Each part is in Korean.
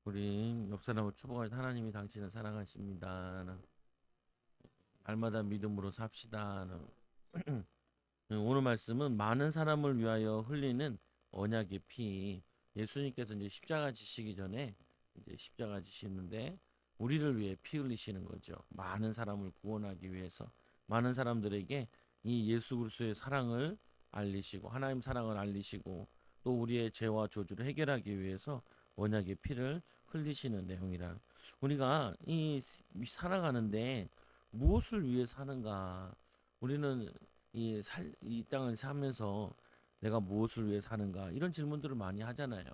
우리 옆 사람을 축복할 때 하나님이 당신을 사랑하십니다. 날마다 믿음으로 삽시다. 오늘 말씀은 많은 사람을 위하여 흘리는 언약의 피. 예수님께서 이제 십자가 지시기 전에 이제 십자가 지시는데 우리를 위해 피 흘리시는 거죠. 많은 사람을 구원하기 위해서 많은 사람들에게 이 예수 그리스도의 사랑을 알리시고 하나님 사랑을 알리시고 또 우리의 죄와 저주를 해결하기 위해서 언약의 피를 흘리시는 내용이라. 우리가 살아가는데 무엇을 위해 사는가? 우리는 이 땅을 살면서 내가 무엇을 위해 사는가 이런 질문들을 많이 하잖아요.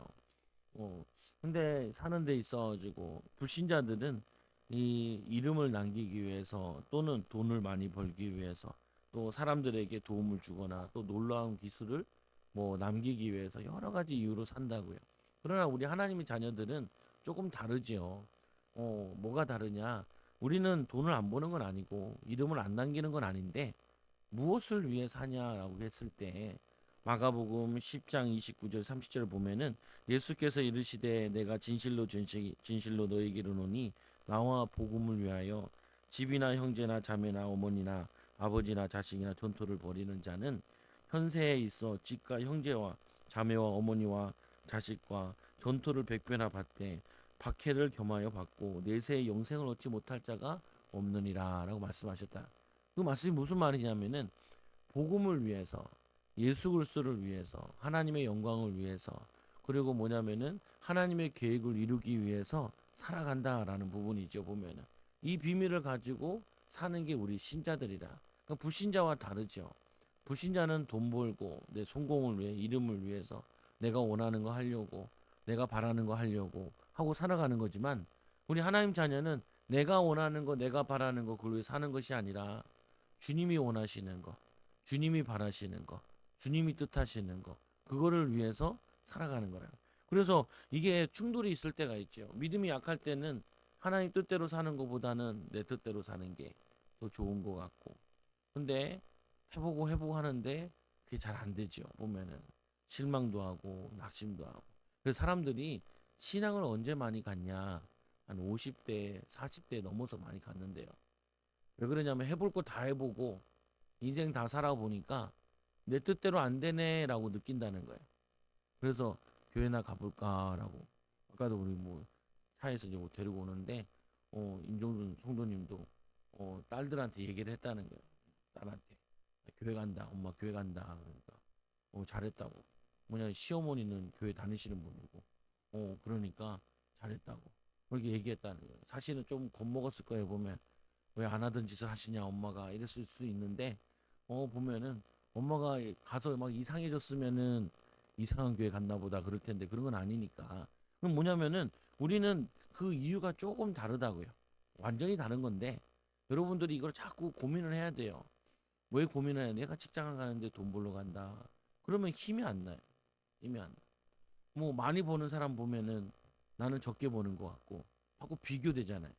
어, 근데 사는 데 있어가지고 불신자들은 이 이름을 남기기 위해서 또는 돈을 많이 벌기 위해서 또 사람들에게 도움을 주거나 또 놀라운 기술을 뭐 남기기 위해서 여러 가지 이유로 산다고요. 그러나 우리 하나님의 자녀들은 조금 다르지요. 뭐가 다르냐? 우리는 돈을 안 버는 건 아니고 이름을 안 남기는 건 아닌데 무엇을 위해 사냐라고 했을 때 마가복음 10장 29절 30절을 보면은 예수께서 이르시되 내가 진실로 너에게 이르노니 나와 복음을 위하여 집이나 형제나 자매나 어머니나 아버지나 자식이나 전토를 벌이는 자는 현세에 있어 집과 형제와 자매와 어머니와 자식과 전토를 백배나 받되 박해를 겸하여 받고 내세의 영생을 얻지 못할 자가 없느니라라고 말씀하셨다. 그 말씀이 무슨 말이냐면은 복음을 위해서 예수 그리스도를 위해서 하나님의 영광을 위해서 그리고 뭐냐면은 하나님의 계획을 이루기 위해서 살아간다라는 부분이죠. 보면은 이 비밀을 가지고 사는 게 우리 신자들이라. 그러니까 불신자와 다르죠. 불신자는 돈 벌고 내 성공을 위해 이름을 위해서 내가 원하는 거 하려고 내가 바라는 거 하려고 하고 살아가는 거지만 우리 하나님 자녀는 내가 원하는 거 내가 바라는 거 그걸 위해 사는 것이 아니라 주님이 원하시는 거, 주님이 바라시는 거, 주님이 뜻하시는 거, 그거를 위해서 살아가는 거예요. 그래서 이게 충돌이 있을 때가 있죠. 믿음이 약할 때는 하나님 뜻대로 사는 것보다는 내 뜻대로 사는 게 더 좋은 것 같고. 근데 해보고 하는데 그게 잘 안 되죠. 보면은 실망도 하고 낙심도 하고. 그래서 사람들이 신앙을 언제 많이 갔냐? 한 50대, 40대 넘어서 많이 갔는데요. 왜 그러냐면 해볼 거 다 해보고 인생 다 살아보니까 내 뜻대로 안 되네라고 느낀다는 거예요. 그래서 교회나 가볼까라고. 아까도 우리 뭐 차에서 이제 뭐 데리고 오는데 임종준 성도님도 딸들한테 얘기를 했다는 거예요. 딸한테 교회 간다, 엄마 교회 간다. 그러니까 잘했다고. 뭐냐 시어머니는 교회 다니시는 분이고, 그러니까 잘했다고. 그렇게 얘기했다는 거예요. 사실은 좀 겁먹었을 거예요. 보면 왜 안 하던 짓을 하시냐 엄마가 이랬을 수 있는데 보면은 엄마가 가서 막 이상해졌으면은 이상한 교회 갔나 보다 그럴 텐데 그런 건 아니니까. 그럼 뭐냐면은 우리는 그 이유가 조금 다르다고요. 완전히 다른 건데 여러분들이 이걸 자꾸 고민을 해야 돼요. 왜 고민을 해야 돼? 내가 직장을 가는데 돈 벌러 간다. 그러면 힘이 안 나요. 힘이 안 나. 뭐 많이 버는 사람 보면은 나는 적게 버는 것 같고 자꾸 비교되잖아요.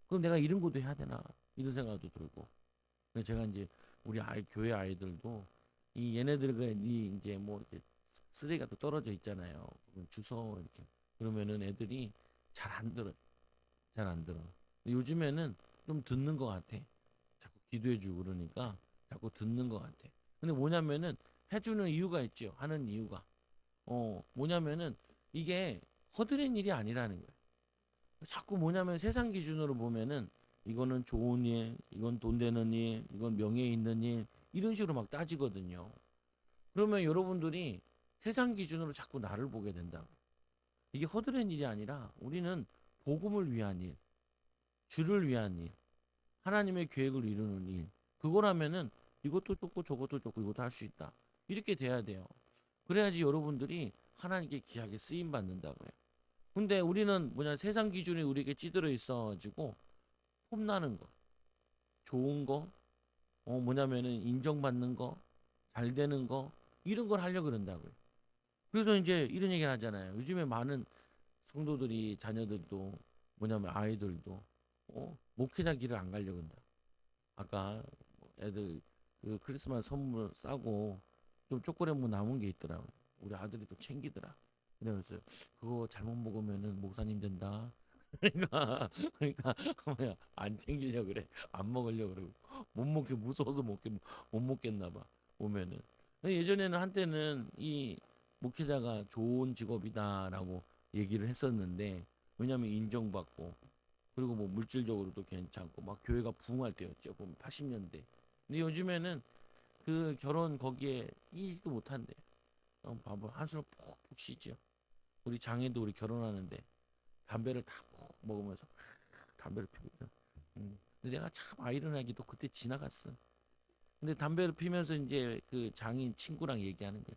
그럼 내가 이런 것도 해야 되나? 이런 생각도 들고. 그래서 제가 이제 우리 교회 아이들도 이 얘네들과 이 이제 뭐 이렇게 쓰레기가 또 떨어져 있잖아요. 그러면 주워 이렇게 그러면은 애들이 잘 안 들어요. 잘 안 들어. 근데 요즘에는 좀 듣는 것 같아. 자꾸 기도해주고 그러니까 자꾸 듣는 것 같아. 근데 뭐냐면은 해주는 이유가 있죠. 하는 이유가. 뭐냐면은 이게 허드렛 일이 아니라는 거예요. 자꾸 뭐냐면 세상 기준으로 보면은 이거는 좋은 일, 이건 돈 되는 일, 이건 명예 있는 일, 이런 식으로 막 따지거든요. 그러면 여러분들이 세상 기준으로 자꾸 나를 보게 된다. 이게 허드렛 일이 아니라 우리는 복음을 위한 일, 주를 위한 일, 하나님의 계획을 이루는 일. 그거라면은 이것도 좋고 저것도 좋고 이것도 할 수 있다. 이렇게 돼야 돼요. 그래야지 여러분들이 하나님께 귀하게 쓰임 받는다고요. 근데 우리는 뭐냐 세상 기준이 우리에게 찌들어 있어가지고 폼나는 거, 좋은 거, 뭐냐면은 인정받는 거, 잘 되는 거 이런 걸 하려 그런다고요. 그래서 이제 이런 얘기 하잖아요. 요즘에 많은 성도들이 자녀들도 뭐냐면 아이들도 목회자 길을 안 가려 그런다. 아까 뭐 애들 그 크리스마스 선물 싸고 좀 초콜릿 뭐 남은 게 있더라고. 우리 아들이 또 챙기더라. 내가 그랬어요. 그거 잘못 먹으면은 목사님 된다. 그러니까 뭐야 안 챙기려 그래. 안 먹으려 그러고 못 먹게 무서워서 못 먹겠나 봐. 보면은 예전에는 한때는 이 목회자가 좋은 직업이다라고 얘기를 했었는데 왜냐면 인정받고 그리고 뭐 물질적으로도 괜찮고 막 교회가 부흥할 때였죠. 보면 80년대. 근데 요즘에는 그 결혼 거기에 이도 못한대. 봐봐 한숨을 푹푹 쉬죠. 우리 장애도 우리 결혼하는데 담배를 탁 먹으면서 담배를 피고 있어. 근데 내가 참 아이러니하게도 그때 지나갔어. 근데 담배를 피면서 이제 그 장인 친구랑 얘기하는 거야.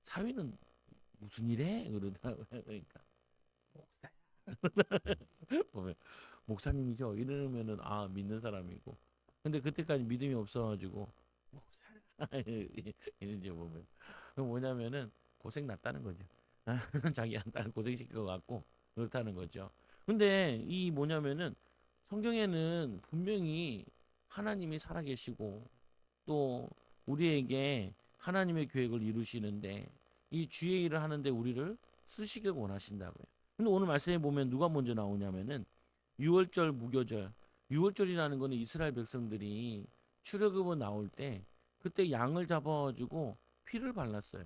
사위는 무슨 일해? 그러더라고요. 그러니까 목사 보면 목사님이죠. 이러면은 아 믿는 사람이고. 근데 그때까지 믿음이 없어가지고 목사 이런지 보면 그 뭐냐면은 고생 났다는 거죠. 자기 한 딸 고생시켜 갖고 그렇다는 거죠. 근데 이 뭐냐면은 성경에는 분명히 하나님이 살아계시고 또 우리에게 하나님의 계획을 이루시는데 이 주의 일을 하는데 우리를 쓰시길 원하신다고요. 근데 오늘 말씀에 보면 누가 먼저 나오냐면은 유월절 무교절. 유월절이라는 거는 이스라엘 백성들이 출애굽을 나올 때 그때 양을 잡아가지고 피를 발랐어요.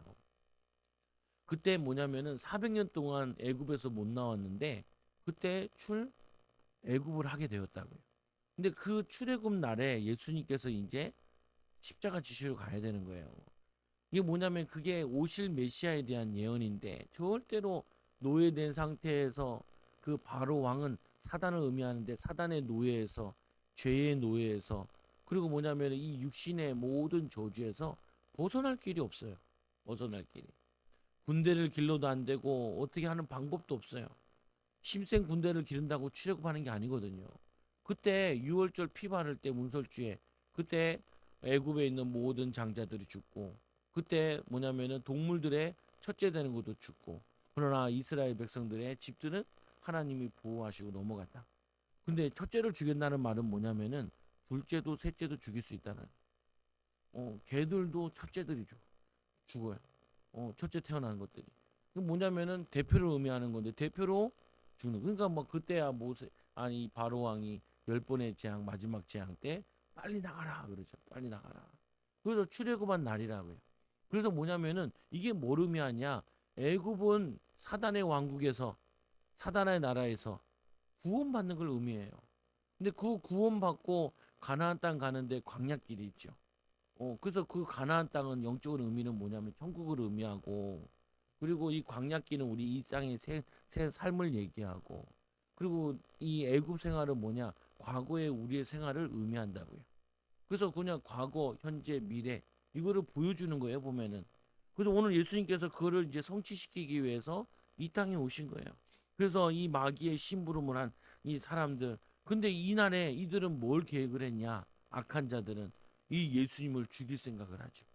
그때 뭐냐면은 400년 동안 애굽에서 못 나왔는데 그때 애굽을 하게 되었다고요. 근데 그 출애굽 날에 예수님께서 이제 십자가 지시러 가야 되는 거예요. 이게 뭐냐면 그게 오실 메시아에 대한 예언인데 절대로 노예된 상태에서 그 바로 왕은 사단을 의미하는데 사단의 노예에서 죄의 노예에서 그리고 뭐냐면 이 육신의 모든 저주에서 벗어날 길이 없어요. 벗어날 길이. 군대를 길러도 안 되고 어떻게 하는 방법도 없어요. 심생 군대를 기른다고 출애굽하는 게 아니거든요. 그때 유월절 피 바를 때 문설주에 그때 애굽에 있는 모든 장자들이 죽고 그때 뭐냐면은 동물들의 첫째 되는 것도 죽고 그러나 이스라엘 백성들의 집들은 하나님이 보호하시고 넘어갔다. 근데 첫째를 죽인다는 말은 뭐냐면은 둘째도 셋째도 죽일 수 있다는. 개들도 첫째들이 죽어요. 첫째 태어난 것들이. 그 뭐냐면은 대표를 의미하는 건데 대표로 죽는. 그러니까 뭐 그때야 모세 아니 바로 왕이 열 번의 재앙 마지막 재앙 때 빨리 나가라 그러죠. 빨리 나가라. 그래서 출애굽한 날이라고요. 그래서 뭐냐면은 이게 뭘 의미하냐? 애굽은 사단의 왕국에서 사단의 나라에서 구원받는 걸 의미해요. 근데 그 구원받고 가나안 땅 가는데 광야길이 있죠. 그래서 그 가나안 땅은 영적인 의미는 뭐냐면 천국을 의미하고 그리고 이 광야길은 우리 일상의 새 삶을 얘기하고 그리고 이 애굽 생활은 뭐냐 과거의 우리의 생활을 의미한다고요. 그래서 그냥 과거, 현재, 미래 이거를 보여주는 거예요 보면은. 그래서 오늘 예수님께서 그거를 이제 성취시키기 위해서 이 땅에 오신 거예요. 그래서 이 마귀의 심부름을 한 이 사람들 근데 이날에 이들은 뭘 계획을 했냐 악한 자들은 이 예수님을 죽일 생각을 하죠.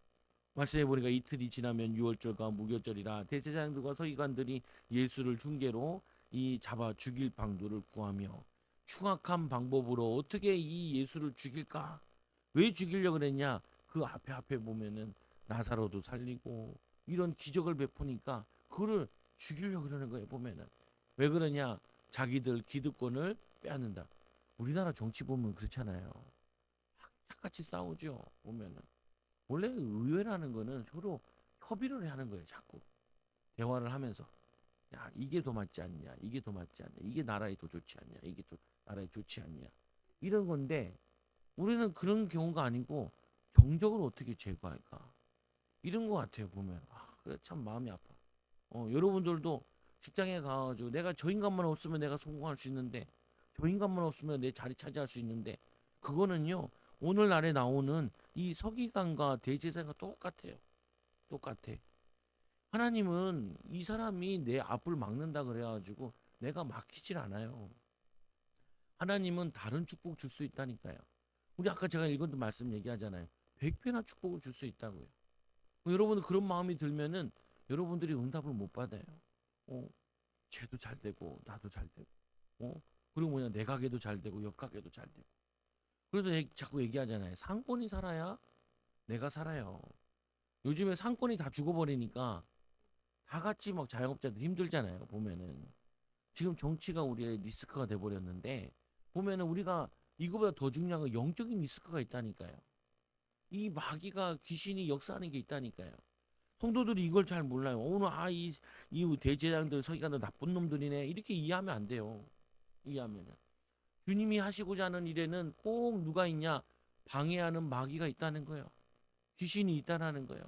말씀해 보니까 이틀이 지나면 유월절과 무교절이라 대제사장들과 서기관들이 예수를 중계로 이 잡아 죽일 방도를 구하며 흉악한 방법으로 어떻게 이 예수를 죽일까? 왜 죽이려고 그랬냐? 그 앞에 보면은 나사로도 살리고 이런 기적을 베푸니까 그를 죽이려고 그러는 거예요. 보면은 왜 그러냐? 자기들 기득권을 빼앗는다. 우리나라 정치 보면 그렇잖아요. 착같이 싸우죠. 보면은 원래 의회라는 거는 서로 협의를 하는 거예요. 자꾸 대화를 하면서 야 이게 더 맞지 않냐? 이게 더 맞지 않냐? 이게 나라에 더 좋지 않냐? 이게 더 나라에 좋지 않냐? 이런 건데 우리는 그런 경우가 아니고 정적을 어떻게 제거할까? 이런 것 같아요. 보면 그래 참 마음이 아파. 여러분들도 직장에 가가지고 내가 저 인간만 없으면 내가 성공할 수 있는데 저 인간만 없으면 내 자리 차지할 수 있는데 그거는요 오늘날에 나오는 이 서기관과 대제사가 똑같아요. 똑같아. 하나님은 이 사람이 내 앞을 막는다 그래가지고 내가 막히질 않아요. 하나님은 다른 축복 줄 수 있다니까요. 우리 아까 제가 읽었던 말씀 얘기하잖아요. 100배나 축복을 줄 수 있다고요. 여러분 그런 마음이 들면은 여러분들이 응답을 못 받아요. 어, 쟤도 잘 되고 나도 잘 되고 그리고 뭐냐 내 가게도 잘 되고 옆 가게도 잘 되고 그래서 자꾸 얘기하잖아요. 상권이 살아야 내가 살아요. 요즘에 상권이 다 죽어버리니까 다 같이 막 자영업자들 힘들잖아요. 보면은 지금 정치가 우리의 리스크가 돼 버렸는데 보면은 우리가 이거보다 더 중요한 건 영적인 리스크가 있다니까요. 이 마귀가 귀신이 역사하는 게 있다니까요. 성도들이 이걸 잘 몰라요. 오늘 이 대제사장들 서기관들 나쁜 놈들이네 이렇게 이해하면 안 돼요. 이해하면은 주님이 하시고자 하는 일에는 꼭 누가 있냐 방해하는 마귀가 있다는 거예요. 귀신이 있다라는 거예요.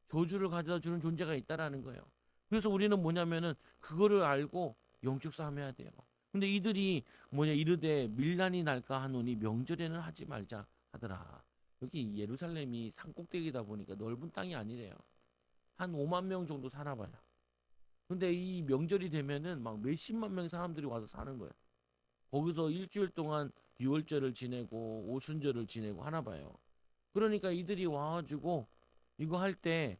저주를 가져다 주는 존재가 있다라는 거예요. 그래서 우리는 뭐냐면은 그거를 알고 영적 싸움해야 돼요. 근데 이들이 이르되 밀란이 날까 하노니 명절에는 하지 말자 하더라. 여기 예루살렘이 산꼭대기다 보니까 넓은 땅이 아니래요. 한 5만 명 정도 사나 봐요. 근데 이 명절이 되면은 막 몇십만 명의 사람들이 와서 사는 거예요. 거기서 일주일 동안 유월절을 지내고 오순절을 지내고 하나 봐요. 그러니까 이들이 와가지고 이거 할 때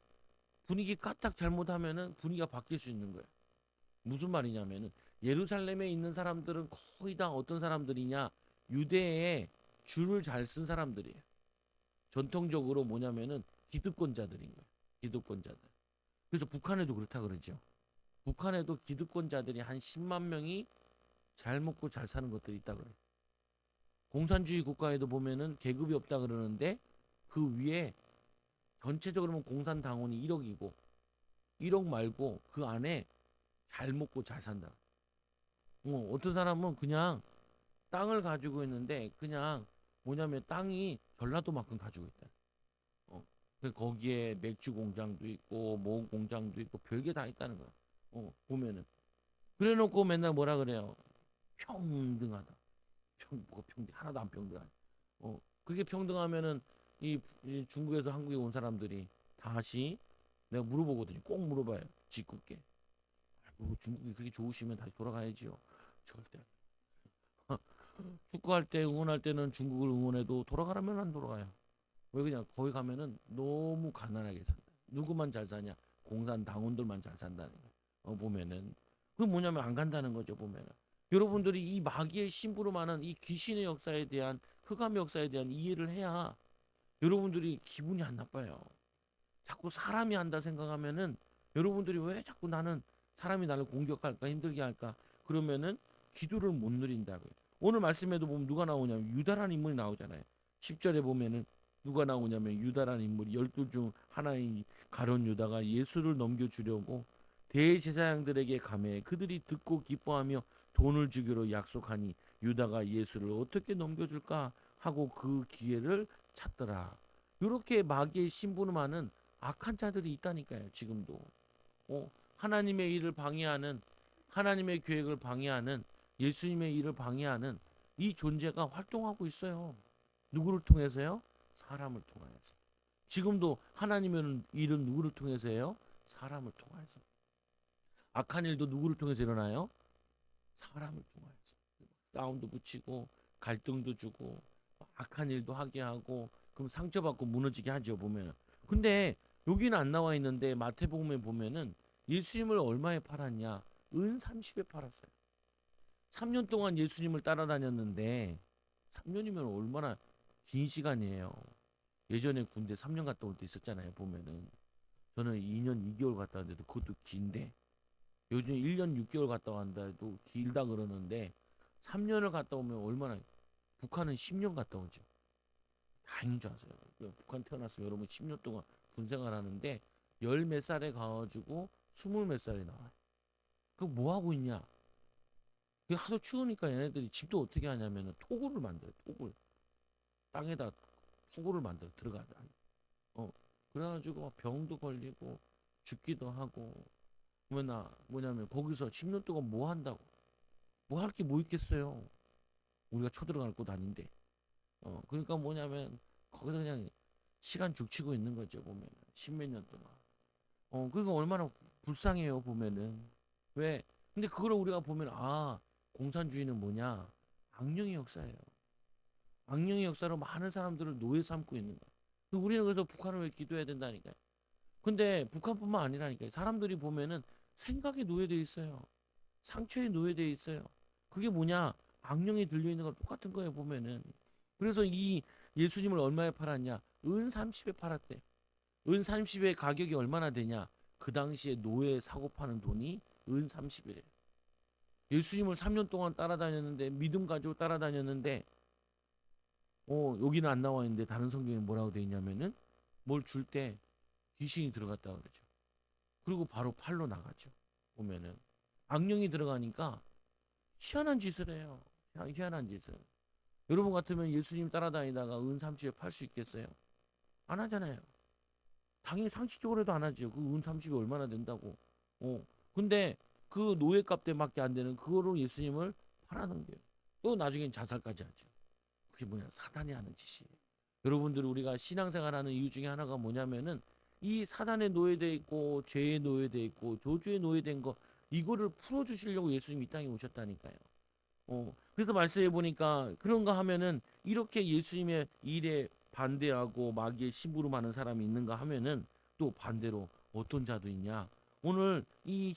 분위기 까딱 잘못하면은 분위기가 바뀔 수 있는 거예요. 무슨 말이냐면은 예루살렘에 있는 사람들은 거의 다 어떤 사람들이냐 유대에 줄을 잘 쓴 사람들이에요. 전통적으로 뭐냐면은 기득권자들인 거예요. 기득권자들. 그래서 북한에도 그렇다 그러죠. 북한에도 기득권자들이 한 10만 명이 잘 먹고 잘 사는 것들이 있다 그래요. 공산주의 국가에도 보면은 계급이 없다 그러는데 그 위에 전체적으로 보면 공산당원이 1억이고 1억 말고 그 안에 잘 먹고 잘 산다. 어떤 사람은 그냥 땅을 가지고 있는데 그냥 땅이 전라도만큼 가지고 있다. 어. 거기에 맥주 공장도 있고 모 공장도 있고 별게 다 있다는 거야. 보면은 그래놓고 맨날 뭐라 그래요? 평등하다. 뭐가 평등? 하나도 안 평등하다. 그게 평등하면은 이 중국에서 한국에 온 사람들이 다시 내가 물어보거든요. 꼭 물어봐요. 짓궂게. 중국이 그렇게 좋으시면 다시 돌아가야지요. 절대. 축구할 때 응원할 때는 중국을 응원해도 돌아가라면 안 돌아가요. 왜 그냥 거기 가면은 너무 가난하게 산다. 누구만 잘 사냐? 공산 당원들만 잘 산다는 거. 보면은 그 뭐냐면 안 간다는 거죠. 보면은 여러분들이 이 마귀의 심부름 하는 이 귀신의 역사에 대한 흑암 역사에 대한 이해를 해야 여러분들이 기분이 안 나빠요. 자꾸 사람이 한다 생각하면은 여러분들이 왜 자꾸 나는 사람이 나를 공격할까 힘들게 할까 그러면은 기도를 못 누린다고요. 오늘 말씀에도 보면 누가 나오냐면 유다라는 인물이 나오잖아요. 10절에 보면은 누가 나오냐면 유다라는 인물이 12 중 하나인 가룟 유다가 예수를 넘겨주려고 대제사장들에게 감해 그들이 듣고 기뻐하며 돈을 주기로 약속하니 유다가 예수를 어떻게 넘겨줄까 하고 그 기회를 찾더라. 이렇게 마귀의 심부름하는 악한 자들이 있다니까요. 지금도 하나님의 일을 방해하는 하나님의 계획을 방해하는 예수님의 일을 방해하는 이 존재가 활동하고 있어요. 누구를 통해서요? 사람을 통해서. 지금도 하나님의 일은 누구를 통해서 해요? 사람을 통해서. 악한 일도 누구를 통해서 일어나요? 사람을 통해서. 싸움도 붙이고 갈등도 주고 악한 일도 하게 하고 그럼 상처받고 무너지게 하죠 보면. 근데 여기는 안 나와 있는데 마태복음에 보면은 예수님을 얼마에 팔았냐? 은 30에 팔았어요. 3년 동안 예수님을 따라다녔는데 3년이면 얼마나 긴 시간이에요. 예전에 군대 3년 갔다 올 때 있었잖아요. 보면은 저는 2년 2개월 갔다 왔는데도 그것도 긴데 요즘 1년 6개월 갔다 왔다 해도 길다 그러는데 3년을 갔다 오면 얼마나 북한은 10년 갔다 오죠. 다행인 줄 아세요. 북한 태어났으면 여러분 10년 동안 군 생활하는데 열 몇 살에 가가지고 20 몇 살에 나와요. 그 뭐 하고 있냐? 그 하도 추우니까 얘네들이 집도 어떻게 하냐면은 토구를 만들어요. 토굴 땅에다 토굴을 만들어 들어가야 돼. 그래가지고 병도 걸리고 죽기도 하고 뭐냐면 거기서 10년 동안 뭐 한다고? 뭐 할 게 뭐 있겠어요? 우리가 쳐들어갈 곳 아닌데. 그러니까 뭐냐면 거기서 그냥 시간 죽치고 있는 거죠 보면 십몇 년 동안. 그러니까 얼마나 불쌍해요 보면은. 왜? 근데 그걸 우리가 보면 공산주의는 뭐냐? 악령의 역사예요. 악령의 역사로 많은 사람들을 노예 삼고 있는 거야. 우리는 그래서 북한을 왜 기도해야 된다니까요. 근데 북한뿐만 아니라니까요. 사람들이 보면은 생각에 노예돼 있어요. 상처에 노예돼 있어요. 그게 뭐냐? 악령이 들려 있는 거 똑같은 거예요 보면은. 그래서 이 예수님을 얼마에 팔았냐? 은 30에 팔았대. 은 30의 가격이 얼마나 되냐? 그 당시에 노예 사고 파는 돈이 은 30이래요. 예수님을 3년 동안 따라다녔는데 믿음 가지고 따라다녔는데 여기는 안 나와 있는데 다른 성경에 뭐라고 돼 있냐면은 뭘 줄 때 귀신이 들어갔다 그러죠. 그리고 바로 팔로 나가죠. 보면은 악령이 들어가니까 희한한 짓을 해요. 희한한 짓을. 여러분 같으면 예수님 따라다니다가 은 30에 팔 수 있겠어요? 안 하잖아요. 당연히 상식적으로도 안 하죠. 그 은 30이 얼마나 된다고. 근데 그 노예값 때밖에 안 되는 그거로 예수님을 팔아넘겨요. 또 나중엔 자살까지 하죠. 그게 뭐냐? 사단이 하는 짓이에요. 여러분들 우리가 신앙생활하는 이유 중에 하나가 뭐냐면은 이 사단의 노예돼 있고 죄의 노예돼 있고 저주의 노예된 거 이거를 풀어주시려고 예수님이 이 땅에 오셨다니까요. 그래서 말씀해 보니까 그런가 하면은 이렇게 예수님의 일에 반대하고 마귀의 심부름하는 사람이 있는가 하면은 또 반대로 어떤 자도 있냐. 오늘 이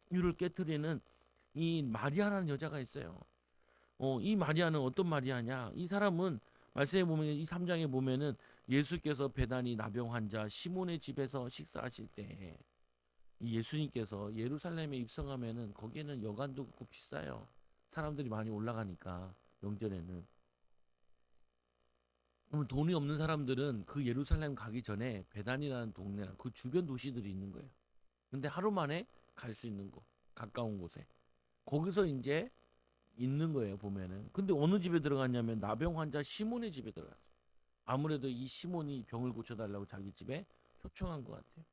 향유를 깨뜨리는 이 마리아라는 여자가 있어요. 이 마리아는 어떤 마리아냐? 이 사람은 말씀해 보면 이 3장에 보면은 예수께서 배단이 나병 환자 시몬의 집에서 식사하실 때 이 예수님께서 예루살렘에 입성하면은 거기에는 여관도 그렇고 비싸요. 사람들이 많이 올라가니까 명절에는. 그러면 돈이 없는 사람들은 그 예루살렘 가기 전에 베단이라는 동네랑 그 주변 도시들이 있는 거예요. 근데 하루 만에 갈 수 있는 곳, 가까운 곳에. 거기서 이제 있는 거예요, 보면은. 근데 어느 집에 들어갔냐면 나병 환자 시몬의 집에 들어갔어요. 아무래도 이 시몬이 병을 고쳐달라고 자기 집에 초청한 것 같아요.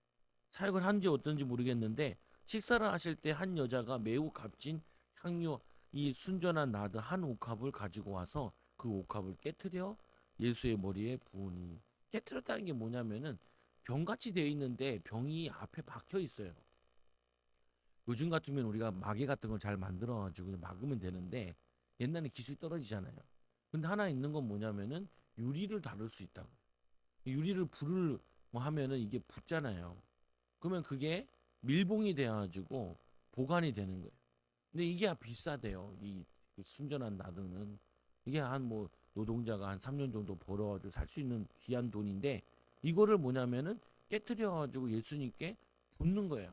사역을 한지 어떤지 모르겠는데 식사를 하실 때 한 여자가 매우 값진 향유 이 순전한 나드 한 옥합을 가지고 와서 그 옥합을 깨뜨려 예수의 머리에 부으니 깨뜨렸다는 게 뭐냐면은 병같이 되어 있는데 병이 앞에 박혀 있어요. 요즘 같으면 우리가 마개 같은 걸 잘 만들어 가지고 막으면 되는데 옛날에 기술이 떨어지잖아요. 근데 하나 있는 건 뭐냐면은 유리를 다룰 수 있다고. 유리를 불을 뭐 하면은 이게 붙잖아요. 그러면 그게 밀봉이 되어가지고 보관이 되는 거예요. 근데 이게 비싸대요. 이 순전한 나드는 이게 한 뭐 노동자가 한 3년 정도 벌어가지고 살 수 있는 귀한 돈인데 이거를 뭐냐면은 깨뜨려가지고 예수님께 붓는 거예요.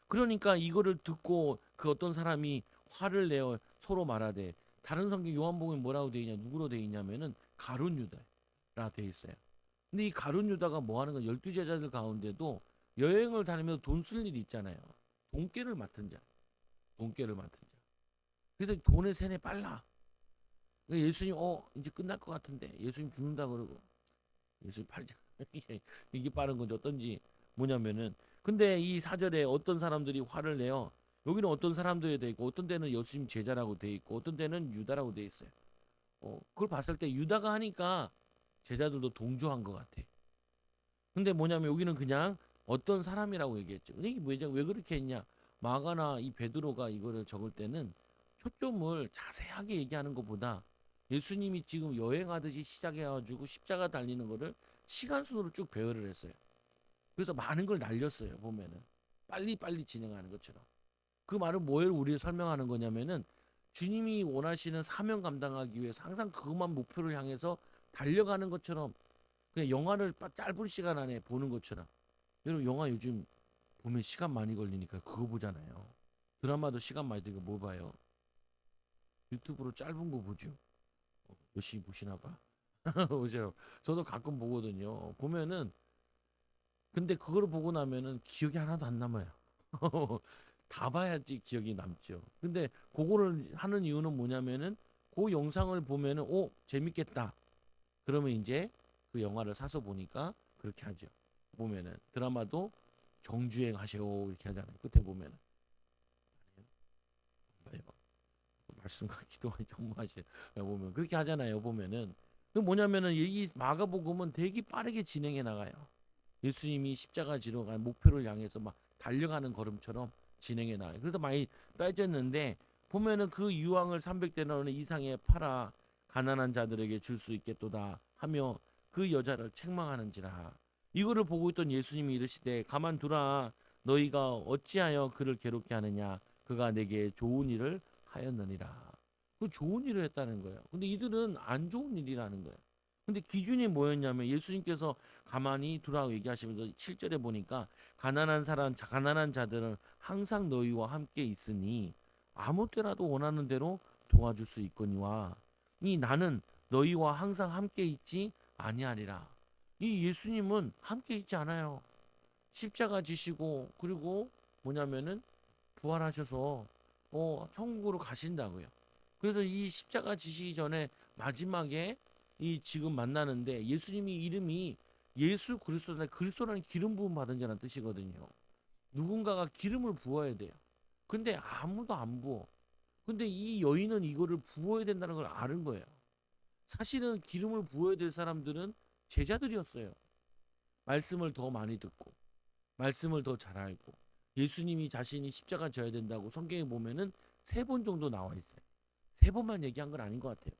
그러니까 이거를 듣고 그 어떤 사람이 화를 내어 서로 말하되 다른 성경 요한복음에 뭐라고 돼 있냐 누구로 돼 있냐면은 가룟 유다라 돼 있어요. 근데 이 가룟 유다가 뭐 하는 거 12제자들 가운데도 여행을 다니면서 돈 쓸 일이 있잖아요. 돈깨를 맡은 자. 돈깨를 맡은 자. 그래서 돈의 세뇌 빨라. 그러니까 예수님 이제 끝날 것 같은데 예수님 죽는다 그러고 예수님 팔자. 이게 빠른 건지 어떤지 뭐냐면은 근데 이 사절에 어떤 사람들이 화를 내요. 여기는 어떤 사람들이 돼 있고 어떤 데는 예수님 제자라고 돼 있고 어떤 데는 유다라고 돼 있어요. 그걸 봤을 때 유다가 하니까 제자들도 동조한 것 같아. 근데 뭐냐면 여기는 그냥 어떤 사람이라고 얘기했죠. 근데 이게 왜 그렇게 했냐? 마가나 이 베드로가 이거를 적을 때는 초점을 자세하게 얘기하는 것보다 예수님이 지금 여행하듯이 시작해가지고 십자가 달리는 거를 시간 순으로 쭉 배열을 했어요. 그래서 많은 걸 날렸어요. 보면은 빨리빨리 진행하는 것처럼. 그 말은 뭐예요? 우리를 설명하는 거냐면은 주님이 원하시는 사명 감당하기 위해서 항상 그것만 목표를 향해서 달려가는 것처럼 그냥 영화를 짧은 시간 안에 보는 것처럼. 여러분 영화 요즘 보면 시간 많이 걸리니까 그거 보잖아요. 드라마도 시간 많이 들고 뭐 봐요? 유튜브로 짧은 거 보죠. 열심히 보시나 봐. 보세요. 저도 가끔 보거든요. 보면은 근데 그걸 보고 나면은 기억이 하나도 안 남아요. 다 봐야지 기억이 남죠. 근데 그거를 하는 이유는 뭐냐면은 그 영상을 보면은 재밌겠다. 그러면 이제 그 영화를 사서 보니까 그렇게 하죠. 보면은 드라마도 정주행 하세요 이렇게 하잖아요. 끝에 보면은 봐요. 말씀과 기도와 전무하시 보면 그렇게 하잖아요. 보면은 그 뭐냐면은 이 마가복음은 되게 빠르게 진행해 나가요. 예수님이 십자가 지러 간 목표를 향해서 막 달려가는 걸음처럼 진행해 나가요. 그래도 많이 빠졌는데 보면은 그 유황을 300데나리 이상에 팔아 가난한 자들에게 줄 수 있겠도다 하며 그 여자를 책망하는지라. 이거를 보고 있던 예수님이 이르시되 가만두라 너희가 어찌하여 그를 괴롭게 하느냐 그가 내게 좋은 일을 하였느니라. 그 좋은 일을 했다는 거예요. 근데 이들은 안 좋은 일이라는 거예요. 근데 기준이 뭐였냐면 예수님께서 가만히 두라고 얘기하시면서 7절에 보니까 가난한 자들은 항상 너희와 함께 있으니 아무 때라도 원하는 대로 도와줄 수 있거니와 이 나는 너희와 항상 함께 있지 아니하리라. 이 예수님은 함께 있지 않아요. 십자가 지시고 그리고 뭐냐면은 부활하셔서 천국으로 가신다고요. 그래서 이 십자가 지시기 전에 마지막에 이 지금 만나는데 예수님이 이름이 예수 그리스도나 그리스도라는 기름 부음 받은 자라는 뜻이거든요. 누군가가 기름을 부어야 돼요. 근데 아무도 안 부어. 근데 이 여인은 이거를 부어야 된다는 걸 아는 거예요. 사실은 기름을 부어야 될 사람들은 제자들이었어요. 말씀을 더 많이 듣고 말씀을 더 잘 알고 예수님이 자신이 십자가 져야 된다고 성경에 보면은 3번 정도 나와 있어요. 3번만 얘기한 건 아닌 것 같아요.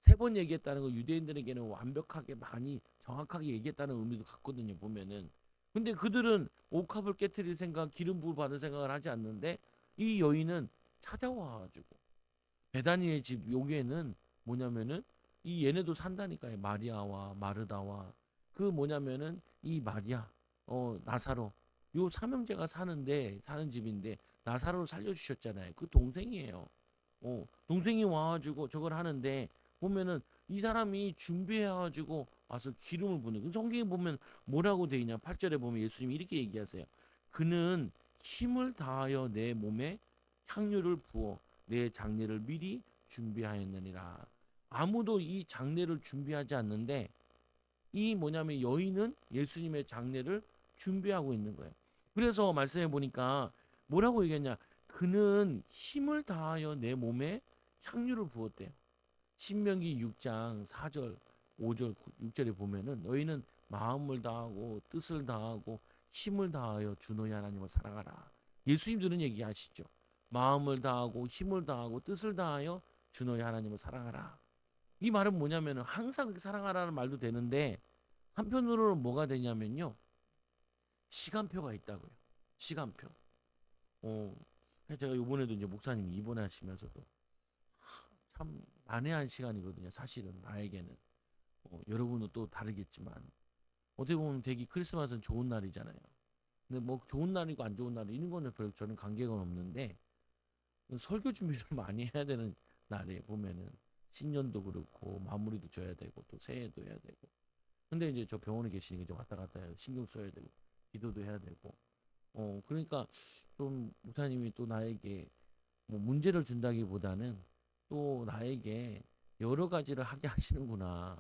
3번 얘기했다는 거 유대인들에게는 완벽하게 많이 정확하게 얘기했다는 의미도 같거든요. 보면은. 근데 그들은 옥합을 깨트릴 생각, 기름 부을 받을 생각을 하지 않는데 이 여인은 찾아와 가지고 베다니의 집 여기에는 뭐냐면은 이 얘네도 산다니까요. 마리아와 마르다와 그 뭐냐면은 이 마리아 나사로 요 삼형제가 사는 집인데 나사로를 살려주셨잖아요. 그 동생이에요. 동생이 와가지고 저걸 하는데 보면은 이 사람이 준비해가지고 와서 기름을 부는. 그 성경에 보면 뭐라고 돼 있냐? 8절에 보면 예수님이 이렇게 얘기하세요. 그는 힘을 다하여 내 몸에 향유를 부어 내 장례를 미리 준비하였느니라. 아무도 이 장례를 준비하지 않는데 이 뭐냐면 여인은 예수님의 장례를 준비하고 있는 거예요. 그래서 말씀해 보니까 뭐라고 얘기했냐? 그는 힘을 다하여 내 몸에 향유를 부었대요. 신명기 6장 4절, 5절, 6절에 보면은 너희는 마음을 다하고 뜻을 다하고 힘을 다하여 주 너희 하나님을 사랑하라. 예수님들은 얘기하시죠. 마음을 다하고 힘을 다하고 뜻을 다하여 주 너희 하나님을 사랑하라. 이 말은 뭐냐면은 항상 그렇게 사랑하라는 말도 되는데 한편으로는 뭐가 되냐면요. 시간표가 있다고요. 시간표. 어, 제가 이번에도 이제 목사님이 입원하시면서도 참 난해한 시간이거든요. 사실은 나에게는. 여러분은 또 다르겠지만 어떻게 보면 되게 크리스마스는 좋은 날이잖아요. 근데 뭐 좋은 날이고 안 좋은 날이 있는 거는 별 저는 관계가 없는데 설교 준비를 많이 해야 되는 날에 보면은 신년도 그렇고 마무리도 져야 되고 또 새해도 해야 되고 근데 이제 저 병원에 계시니까 이제 왔다 갔다 해야 신경 써야 되고 기도도 해야 되고 그러니까 좀 목사님이 또 나에게 뭐 문제를 준다기보다는 또 나에게 여러 가지를 하게 하시는구나.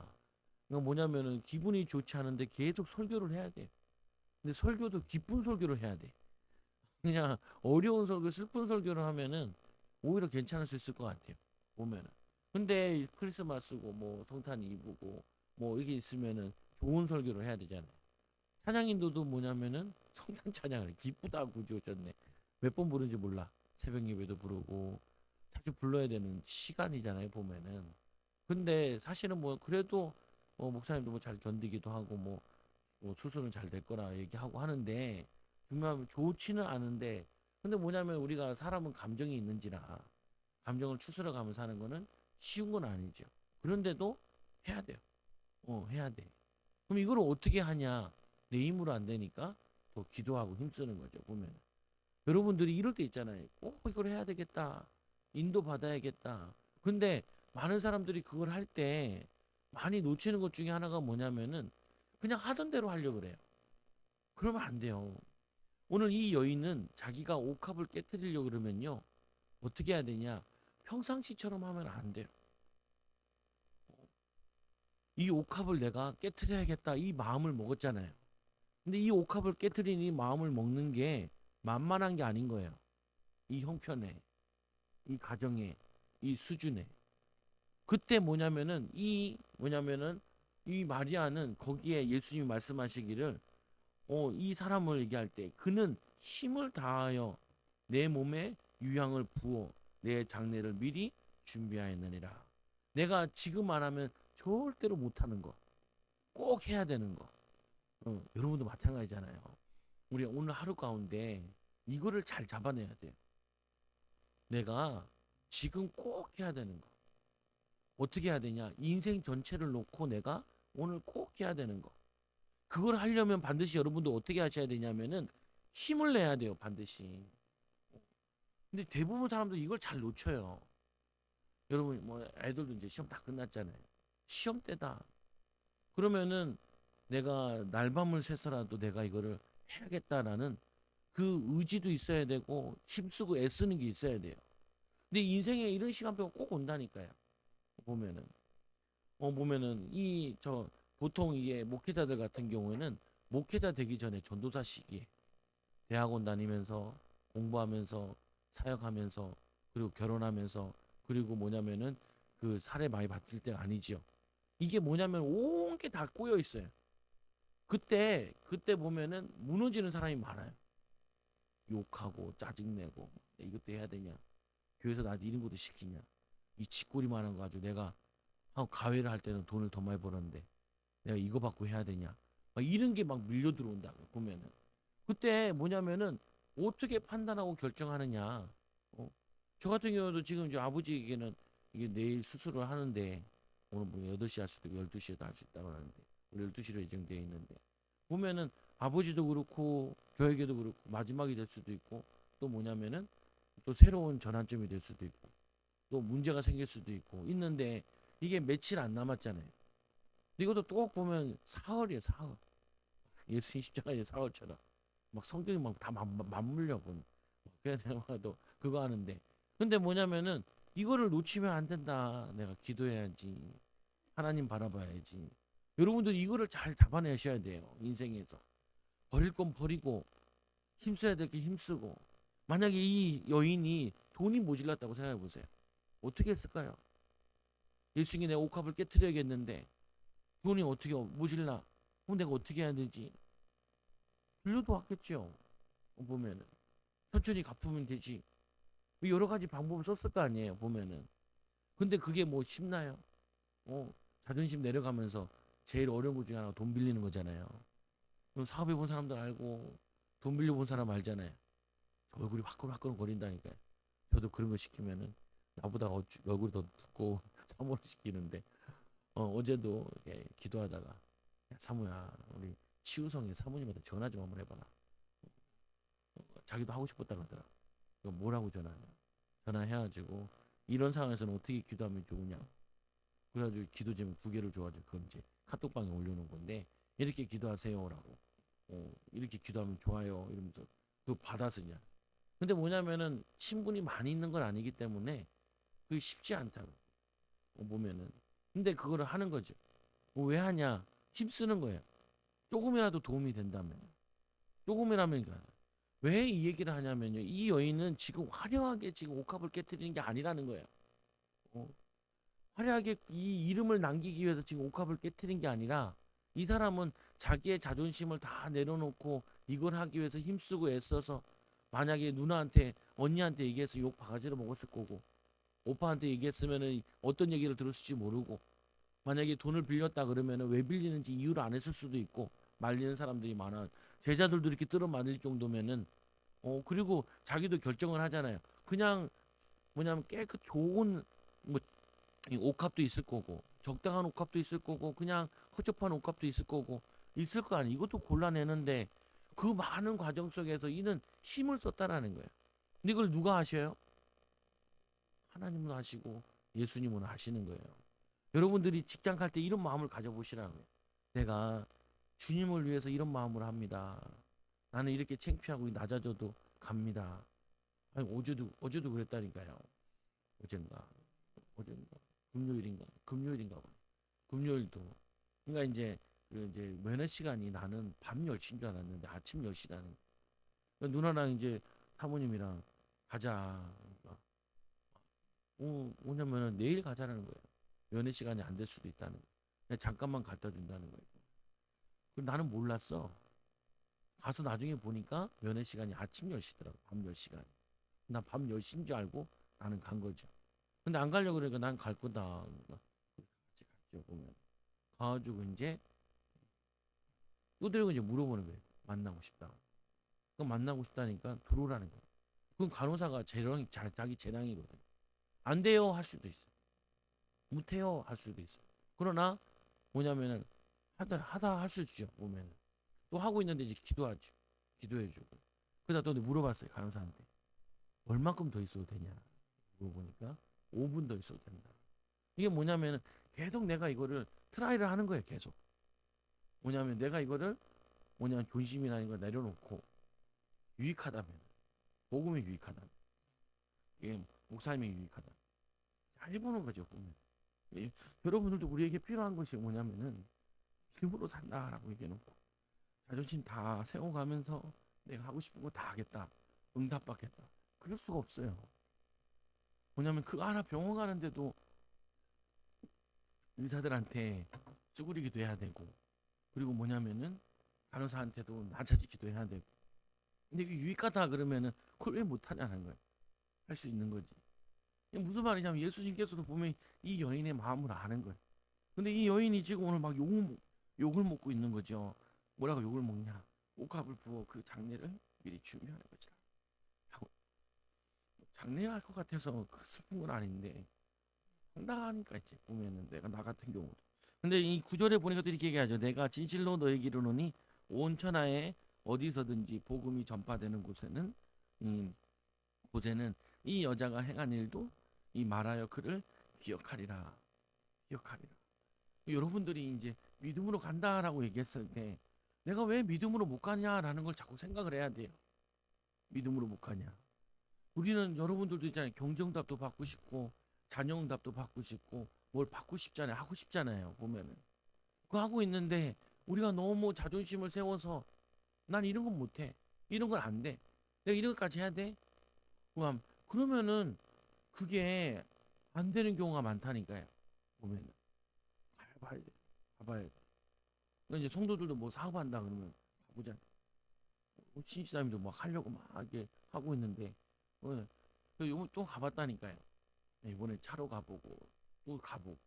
그러니까 뭐냐면은 기분이 좋지 않은데 계속 설교를 해야 돼. 근데 설교도 기쁜 설교를 해야 돼. 그냥 어려운 설교, 슬픈 설교를 하면은 오히려 괜찮을 수 있을 것 같아요. 보면은. 근데 크리스마스고 뭐 성탄 이브고 뭐 이렇게 있으면은 좋은 설교를 해야 되잖아요. 찬양인도도 뭐냐면은 성탄 찬양을 기쁘다 구주셨네. 몇 번 부른지 몰라. 새벽 예배도 부르고 자주 불러야 되는 시간이잖아요. 보면은. 근데 사실은 뭐 그래도 목사님도 뭐 잘 견디기도 하고 뭐 수술은 잘 될 거라 얘기하고 하는데 중요하면 좋지는 않은데 근데 뭐냐면 우리가 사람은 감정이 있는지라 감정을 추스려 가면서 사는 거는 쉬운 건 아니죠. 그런데도 해야 돼요. 해야 돼. 그럼 이걸 어떻게 하냐? 내 힘으로 안 되니까 더 기도하고 힘쓰는 거죠. 보면 여러분들이 이럴 때 있잖아요. 꼭 이걸 해야 되겠다. 인도 받아야겠다. 근데 많은 사람들이 그걸 할 때 많이 놓치는 것 중에 하나가 뭐냐면은 그냥 하던 대로 하려고 그래요. 그러면 안 돼요. 오늘 이 여인은 자기가 옥합을 깨뜨리려고 그러면요. 어떻게 해야 되냐? 평상시처럼 하면 안 돼요. 이 옥합을 내가 깨뜨려야겠다. 이 마음을 먹었잖아요. 근데 이 옥합을 깨뜨린 이 마음을 먹는 게 만만한 게 아닌 거예요. 이 형편에, 이 가정에, 이 수준에. 그때 뭐냐면은 이 마리아는 거기에 예수님이 말씀하시기를 이 사람을 얘기할 때 그는 힘을 다하여 내 몸에 유향을 부어 내 장례를 미리 준비하였느니라. 내가 지금 안 하면 절대로 못 하는 거. 꼭 해야 되는 거. 여러분도 마찬가지잖아요. 우리 오늘 하루 가운데 이거를 잘 잡아내야 돼요. 내가 지금 꼭 해야 되는 거. 어떻게 해야 되냐? 인생 전체를 놓고 내가 오늘 꼭 해야 되는 거. 그걸 하려면 반드시 여러분도 어떻게 하셔야 되냐면은 힘을 내야 돼요, 반드시. 근데 대부분 사람들 이걸 잘 놓쳐요. 여러분 뭐 애들도 이제 시험 다 끝났잖아요. 시험 때다. 그러면은 내가 날밤을 새서라도 내가 이거를 해야겠다라는 그 의지도 있어야 되고 힘쓰고 애쓰는 게 있어야 돼요. 근데 인생에 이런 시간표가 꼭 온다니까요. 보면은 보면은 이 저 보통 이게 목회자들 같은 경우에는 목회자 되기 전에 전도사 시기에 대학원 다니면서 공부하면서 사역하면서 그리고 결혼하면서 그리고 뭐냐면은 그 사례 많이 받을 때가 아니지요. 이게 뭐냐면 온 게 다 꼬여 있어요. 그때 보면은 무너지는 사람이 많아요. 욕하고 짜증내고 이것도 해야 되냐? 교회에서 나한테 이런 것도 시키냐? 이 짓거리만 한 거 가지고 내가 하고 가회를 할 때는 돈을 더 많이 벌었는데 내가 이거 받고 해야 되냐? 막 이런 게 막 밀려 들어온다고 보면은 그때 뭐냐면은 어떻게 판단하고 결정하느냐? 어? 저 같은 경우도 지금 이제 아버지에게는 이게 내일 수술을 하는데 오늘 뭐 8시 할 수도 있고 12시에도 할 수 있다고 하는데 오늘 12시로 예정되어 있는데 보면은 아버지도 그렇고 저에게도 그렇고 마지막이 될 수도 있고 또 뭐냐면은 또 새로운 전환점이 될 수도 있고 또 문제가 생길 수도 있고 있는데 이게 며칠 안 남았잖아요. 이것도 또 보면 사흘이에요, 사흘. 예수님 십자가의 사흘처럼 막 성경이 막 다 맞물려 본. 그냥 내가도 그거 하는데 근데 뭐냐면은 이거를 놓치면 안 된다. 내가 기도해야지. 하나님 바라봐야지. 여러분들 이거를 잘 잡아내셔야 돼요. 인생에서 버릴 건 버리고 힘써야 될 게 힘쓰고 만약에 이 여인이 돈이 모질랐다고 생각해 보세요. 어떻게 했을까요? 일순이 내 옥합을 깨트려야겠는데 돈이 어떻게 모질라? 그럼 내가 어떻게 해야 되지? 빌려도 왔겠죠. 보면은 천천히 갚으면 되지. 뭐 여러 가지 방법을 썼을 거 아니에요. 보면은 근데 그게 뭐 쉽나요? 자존심 내려가면서 제일 어려운 것 중에 하나가 돈 빌리는 거잖아요. 그럼 사업해 본 사람들 알고 돈 빌려 본 사람 알잖아요. 저 얼굴이 화끈화끈 거린다니까요. 저도 그런 거 시키면은 나보다 얼굴이 더 두꺼워 사모를 시키는데 어제도 이렇게 기도하다가 야, 사모야 우리 치우성의 사모님한테 전화 좀 한번 해봐라. 자기도 하고 싶었다 그러더라. 이거 뭐라고 전화하냐? 전화해가지고 이런 상황에서는 어떻게 기도하면 좋으냐? 그래가지고 기도 제목 2개를 줘가지고 그건 이제 카톡방에 올려놓은 건데 이렇게 기도하세요라고 이렇게 기도하면 좋아요 이러면서 그거 받았으냐? 근데 뭐냐면은 친분이 많이 있는 건 아니기 때문에 그게 쉽지 않다고 보면은 근데 그거를 하는 거죠. 왜 하냐? 힘쓰는 거예요. 조금이라도 도움이 된다면 조금이라면 왜 이 얘기를 하냐면요. 이 여인은 지금 화려하게 지금 옥합을 깨뜨리는 게 아니라는 거예요. 어, 화려하게 이 이름을 남기기 위해서 지금 옥합을 깨뜨린 게 아니라 이 사람은 자기의 자존심을 다 내려놓고 이걸 하기 위해서 힘쓰고 애써서 만약에 누나한테 언니한테 얘기해서 욕 바가지로 먹었을 거고 오빠한테 얘기했으면은 어떤 얘기를 들었을지 모르고 만약에 돈을 빌렸다 그러면은 왜 빌리는지 이유를 안 했을 수도 있고 말리는 사람들이 많아. 제자들도 이렇게 끌어 말릴 정도면은 그리고 자기도 결정을 하잖아요. 그냥 뭐냐면 깨끗 좋은 뭐 옥합도 있을 거고 적당한 옥합도 있을 거고 그냥 허접한 옥합도 있을 거고 있을 거 아니에요. 이것도 골라내는데 그 많은 과정 속에서 이는 힘을 썼다라는 거예요. 근데 이걸 누가 하셔요? 하나님은 하시고 예수님은 하시는 거예요. 여러분들이 직장 갈 때 이런 마음을 가져보시라고요. 내가 주님을 위해서 이런 마음으로 합니다. 나는 이렇게 창피하고 낮아져도 갑니다. 아니 어제도 그랬다니까요. 어젠가 어젠가 금요일인가 봐. 금요일도 그러니까 이제 이제 면회 시간이 나는 밤 10시인 줄 알았는데 아침 10시라는 그러니까 누나랑 이제 사모님이랑 가자. 그러니까 뭐냐면은 내일 가자라는 거예요. 면회 시간이 안 될 수도 있다는 거예요. 그냥 잠깐만 갖다 준다는 거예요. 나는 몰랐어. 가서 나중에 보니까 면회 시간이 아침 10시더라고. 밤 10시간. 나 밤 10시인 줄 알고 나는 간 거죠. 근데 안 가려고 그러니까 난 갈 거다. 그러니까 같이 갔죠. 보면. 가가지고 이제 두드리고 이제 물어보는 거예요. 만나고 싶다. 그럼 만나고 싶다니까 들어오라는 거예요. 그럼 간호사가 자기 재량이거든. 안 돼요 할 수도 있어. 못해요 할 수도 있어요. 그러나 뭐냐면은 하다 할 수 있죠. 보면은 또 하고 있는데 이제 기도하죠. 기도해주고. 그러다 또 물어봤어요 간호사한테 얼만큼 더 있어도 되냐 물어보니까 5분 더 있어도 된다. 이게 뭐냐면은 계속 내가 이거를 트라이를 하는 거예요. 계속 뭐냐면 내가 이거를 뭐냐면 존심이나 이걸 내려놓고 유익하다면 복음이 유익하다면 이게 목사님이 유익하다 해보는 거죠. 보면 여러분들도 우리에게 필요한 것이 뭐냐면은 힘으로 산다라고 얘기해놓고 자존심 다 세워가면서 내가 하고 싶은 거 다 하겠다 응답받겠다 그럴 수가 없어요. 뭐냐면 그 하나 병원 가는데도 의사들한테 쭈그리기도 해야 되고 그리고 뭐냐면은 간호사한테도 낮아지기도 해야 되고 근데 이게 유익하다 그러면은 그걸 왜 못하냐는 거예요. 할 수 있는 거지. 이게 무슨 말이냐면 예수님께서도 보면 이 여인의 마음을 아는 거예요. 근데 이 여인이 지금 오늘 막 욕을 먹고 있는 거죠. 뭐라고 욕을 먹냐? 옥합을 부어 그 장례를 미리 준비하는 거지. 하고 장례할 것 같아서 그 슬픈 건 아닌데 황당하니까 이제 보면은 내가 나 같은 경우도. 근데 이 구절에 보니까 또 이렇게 얘기하죠. 내가 진실로 너에게 이르노니 온 천하에 어디서든지 복음이 전파되는 이 곳에는 이 여자가 행한 일도 이 말하여 그를 기억하리라. 기억하리라. 여러분들이 이제 믿음으로 간다라고 얘기했을 때 내가 왜 믿음으로 못 가냐라는 걸 자꾸 생각을 해야 돼요. 믿음으로 못 가냐. 우리는 여러분들도 있잖아요. 경정답도 받고 싶고 자녀응답도 받고 싶고 뭘 받고 싶잖아요. 하고 싶잖아요. 보면은 그거 하고 있는데 우리가 너무 자존심을 세워서 난 이런 건 못해. 이런 건 안 돼. 내가 이런 것까지 해야 돼. 그러면은 그게 안 되는 경우가 많다니까요. 보면은 가봐야 돼. 가봐야 돼. 그러니까 이제 성도들도 뭐 사업한다 그러면 가보자. 신시사님도 막 하려고 막 이렇게 하고 있는데 요번 또 가봤다니까요. 이번에 차로 가보고 또 가보고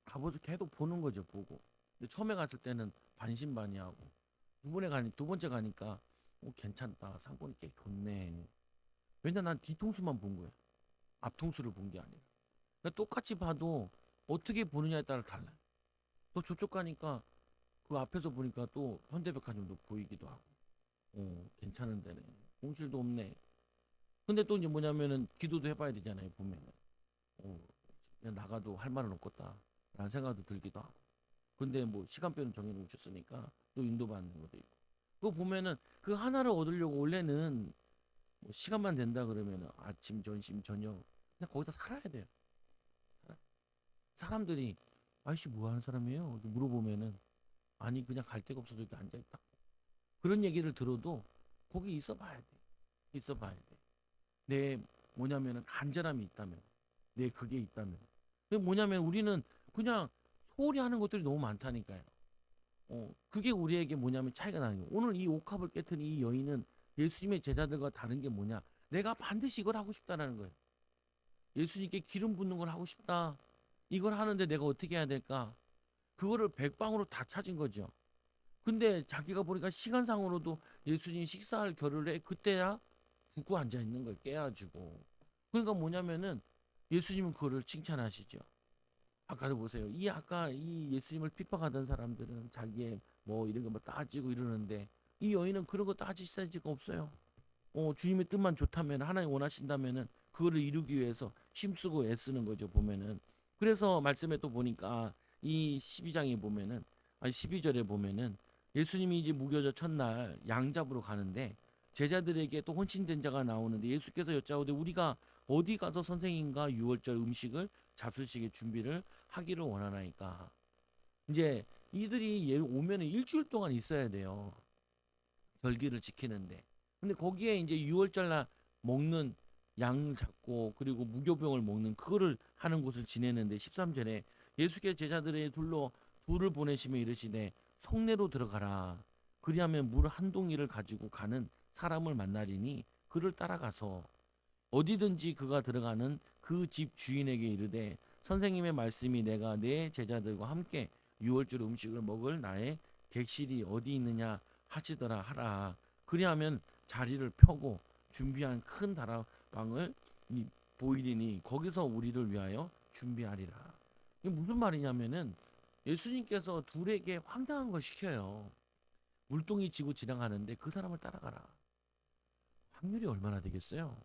가보서 계속 보는 거죠. 보고. 근데 처음에 갔을 때는 반신반의하고 두 번째 가니까 괜찮다. 상권이 꽤 좋네. 왜냐 난 뒤통수만 본 거야. 앞통수를 본 게 아니라. 그러니까 똑같이 봐도 어떻게 보느냐에 따라 달라요. 또 저쪽 가니까 그 앞에서 보니까 또 현대백화점도 보이기도 하고 괜찮은 데네. 공실도 없네. 근데 또 이제 뭐냐면은 기도도 해봐야 되잖아요. 보면은 그냥 나가도 할 말은 없겠다 라는 생각도 들기도 하고 근데 뭐 시간표는 정해놓으셨으니까 또 인도받는 것도 있고 그거 보면은 그 하나를 얻으려고 원래는 뭐 시간만 된다 그러면은 아침 점심 저녁 그냥 거기서 살아야 돼요. 사람들이 아저씨 뭐 하는 사람이에요? 이렇게 물어보면은 아니 그냥 갈 데가 없어서 이렇게 앉아있다 그런 얘기를 들어도 거기 있어 봐야 돼. 있어 봐야 돼. 내 뭐냐면은 간절함이 있다면 내 그게 있다면 그게 뭐냐면 우리는 그냥 소홀히 하는 것들이 너무 많다니까요. 그게 우리에게 뭐냐면 차이가 나는 거예요. 오늘 이 옥합을 깨뜨린 이 여인은 예수님의 제자들과 다른 게 뭐냐? 내가 반드시 이걸 하고 싶다라는 거예요. 예수님께 기름 붓는 걸 하고 싶다. 이걸 하는데 내가 어떻게 해야 될까? 그거를 백방으로 다 찾은 거죠. 근데 자기가 보니까 시간상으로도 예수님 식사할 겨를에 그때야 붓고 앉아 있는 걸 깨가지고. 그러니까 뭐냐면은 예수님은 그거를 칭찬하시죠. 아까도 보세요. 아까 이 예수님을 핍박하던 사람들은 자기의 뭐 이런 거 뭐 따지고 이러는데 이 여인은 그런 거 따질 사지가 없어요. 주님의 뜻만 좋다면 하나님 원하신다면은 그거를 이루기 위해서 힘쓰고 애쓰는 거죠. 보면은 그래서 말씀에 또 보니까 이 12장에 보면은 아니 12절에 보면은 예수님이 이제 무교절 첫날 양 잡으러 가는데 제자들에게 또 혼신된 자가 나오는데 예수께서 여짜오되 우리가 어디 가서 선생님과 유월절 음식을 잡수시게 준비를 하기를 원하나이까. 이제 이들이 오면은 일주일 동안 있어야 돼요. 절기를 지키는데. 근데 거기에 이제 6월절날 먹는 양 잡고 그리고 무교병을 먹는 그거를 하는 곳을 지내는데 13절에 예수께서 제자들의 둘을 보내시며 이르시되 성내로 들어가라. 그리하면 물 한 동이를 가지고 가는 사람을 만나리니 그를 따라가서 어디든지 그가 들어가는 그 집 주인에게 이르되 선생님의 말씀이 내가 내 제자들과 함께 유월절 음식을 먹을 나의 객실이 어디 있느냐 하시더라 하라. 그리하면 자리를 펴고 준비한 큰 다락방을 보이리니 거기서 우리를 위하여 준비하리라. 이게 무슨 말이냐면은 예수님께서 둘에게 황당한 걸 시켜요. 물동이 지고 지나가는데 그 사람을 따라가라. 확률이 얼마나 되겠어요?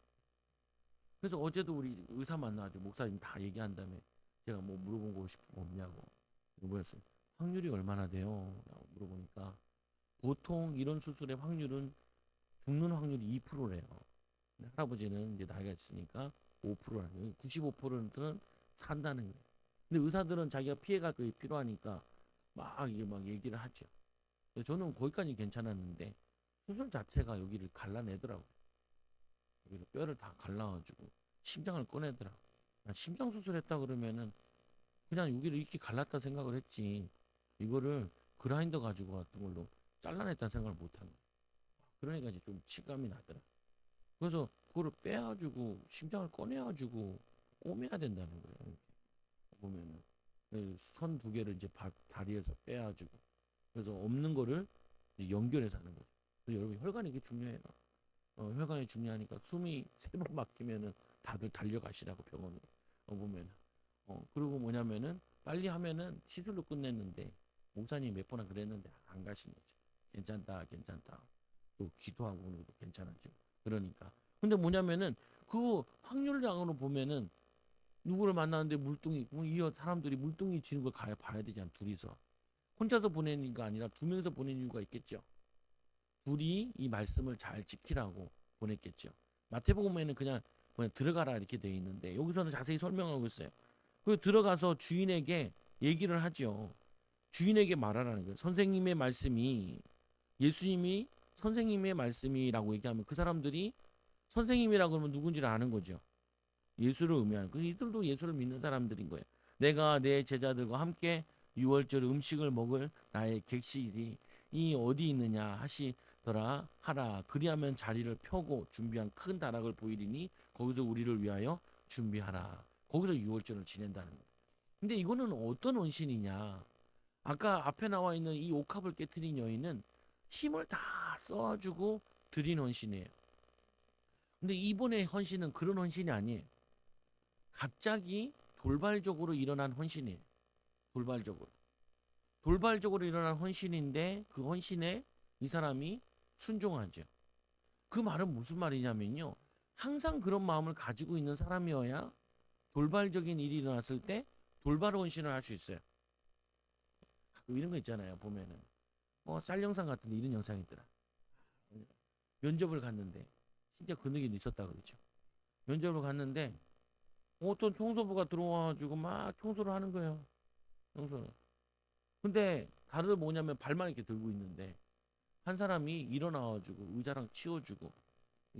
그래서 어제도 우리 의사 만나가지고 목사님 다 얘기한 다음에 제가 뭐 물어본 거 싶은 거 없냐고. 이거 뭐였어요? 확률이 얼마나 돼요? 라고 물어보니까 보통 이런 수술의 확률은 죽는 확률이 2%래요. 할아버지는 이제 나이가 있으니까 5%라는 95%는 산다는 거예요. 근데 의사들은 자기가 피해가 거의 필요하니까 막 이게 막 얘기를 하죠. 저는 거기까지 괜찮았는데 수술 자체가 여기를 갈라내더라고요. 여기를 뼈를 다 갈라가지고 심장을 꺼내더라. 심장 수술했다 그러면은 그냥 여기를 이렇게 갈랐다 생각을 했지. 이거를 그라인더 가지고 같은 걸로 잘라냈다는 생각을 못하는 거예요. 그러니까 이제 좀 치감이 나더라. 그래서 그거를 빼가지고 심장을 꺼내가지고 꿰매야 된다는 거예요. 이렇게 보면은 선 두 개를 이제 다리에서 빼가지고 그래서 없는 거를 이제 연결해서 하는 거죠. 그래서 여러분 혈관이 이게 중요해요. 혈관이 중요하니까 숨이 세 번 막히면은 다들 달려가시라고 병원에 보면은 그리고 뭐냐면은 빨리 하면은 시술로 끝냈는데 목사님이 몇 번은 그랬는데 안 가신 거죠. 괜찮다 괜찮다 또 기도하고 오는 것도 괜찮았죠. 그러니까 근데 뭐냐면은 그 확률량으로 보면은 누구를 만나는데 물뚱이 이 사람들이 물뚱이 지는 걸 봐야 되지 않 둘이서 혼자서 보내는 거 아니라 두 명이서 보내는 이유가 있겠죠. 둘이 이 말씀을 잘 지키라고 보냈겠죠. 마태복음에는 그냥 들어가라 이렇게 돼 있는데 여기서는 자세히 설명하고 있어요. 그 들어가서 주인에게 얘기를 하죠. 주인에게 말하라는 거예요. 선생님의 말씀이 예수님이 선생님의 말씀이라고 얘기하면 그 사람들이 선생님이라고 그러면 누군지를 아는 거죠. 예수를 의미하는. 그 이들도 예수를 믿는 사람들인 거예요. 내가 내 제자들과 함께 유월절 음식을 먹을 나의 객실이 이 어디 있느냐 하시더라 하라. 그리하면 자리를 펴고 준비한 큰 다락을 보이리니 거기서 우리를 위하여 준비하라. 거기서 유월절을 지낸다는 거예요. 근데 이거는 어떤 헌신이냐? 아까 앞에 나와 있는 이 옥합을 깨뜨린 여인은 힘을 다 써가지고 드린 헌신이에요. 근데 이번의 헌신은 그런 헌신이 아니에요. 갑자기 돌발적으로 일어난 헌신이에요. 돌발적으로. 돌발적으로 일어난 헌신인데 그 헌신에 이 사람이 순종하죠. 그 말은 무슨 말이냐면요. 항상 그런 마음을 가지고 있는 사람이어야 돌발적인 일이 일어났을 때 돌발 헌신을 할 수 있어요. 가끔 이런 거 있잖아요. 보면은 쌀 영상 같은데 이런 영상이 있더라. 면접을 갔는데 진짜 그런 일이 있었다 그러죠. 면접을 갔는데 어떤 청소부가 들어와가지고 막 청소를 하는 거예요. 청소를. 근데 다들 뭐냐면 발만 이렇게 들고 있는데 한 사람이 일어나가지고 의자랑 치워주고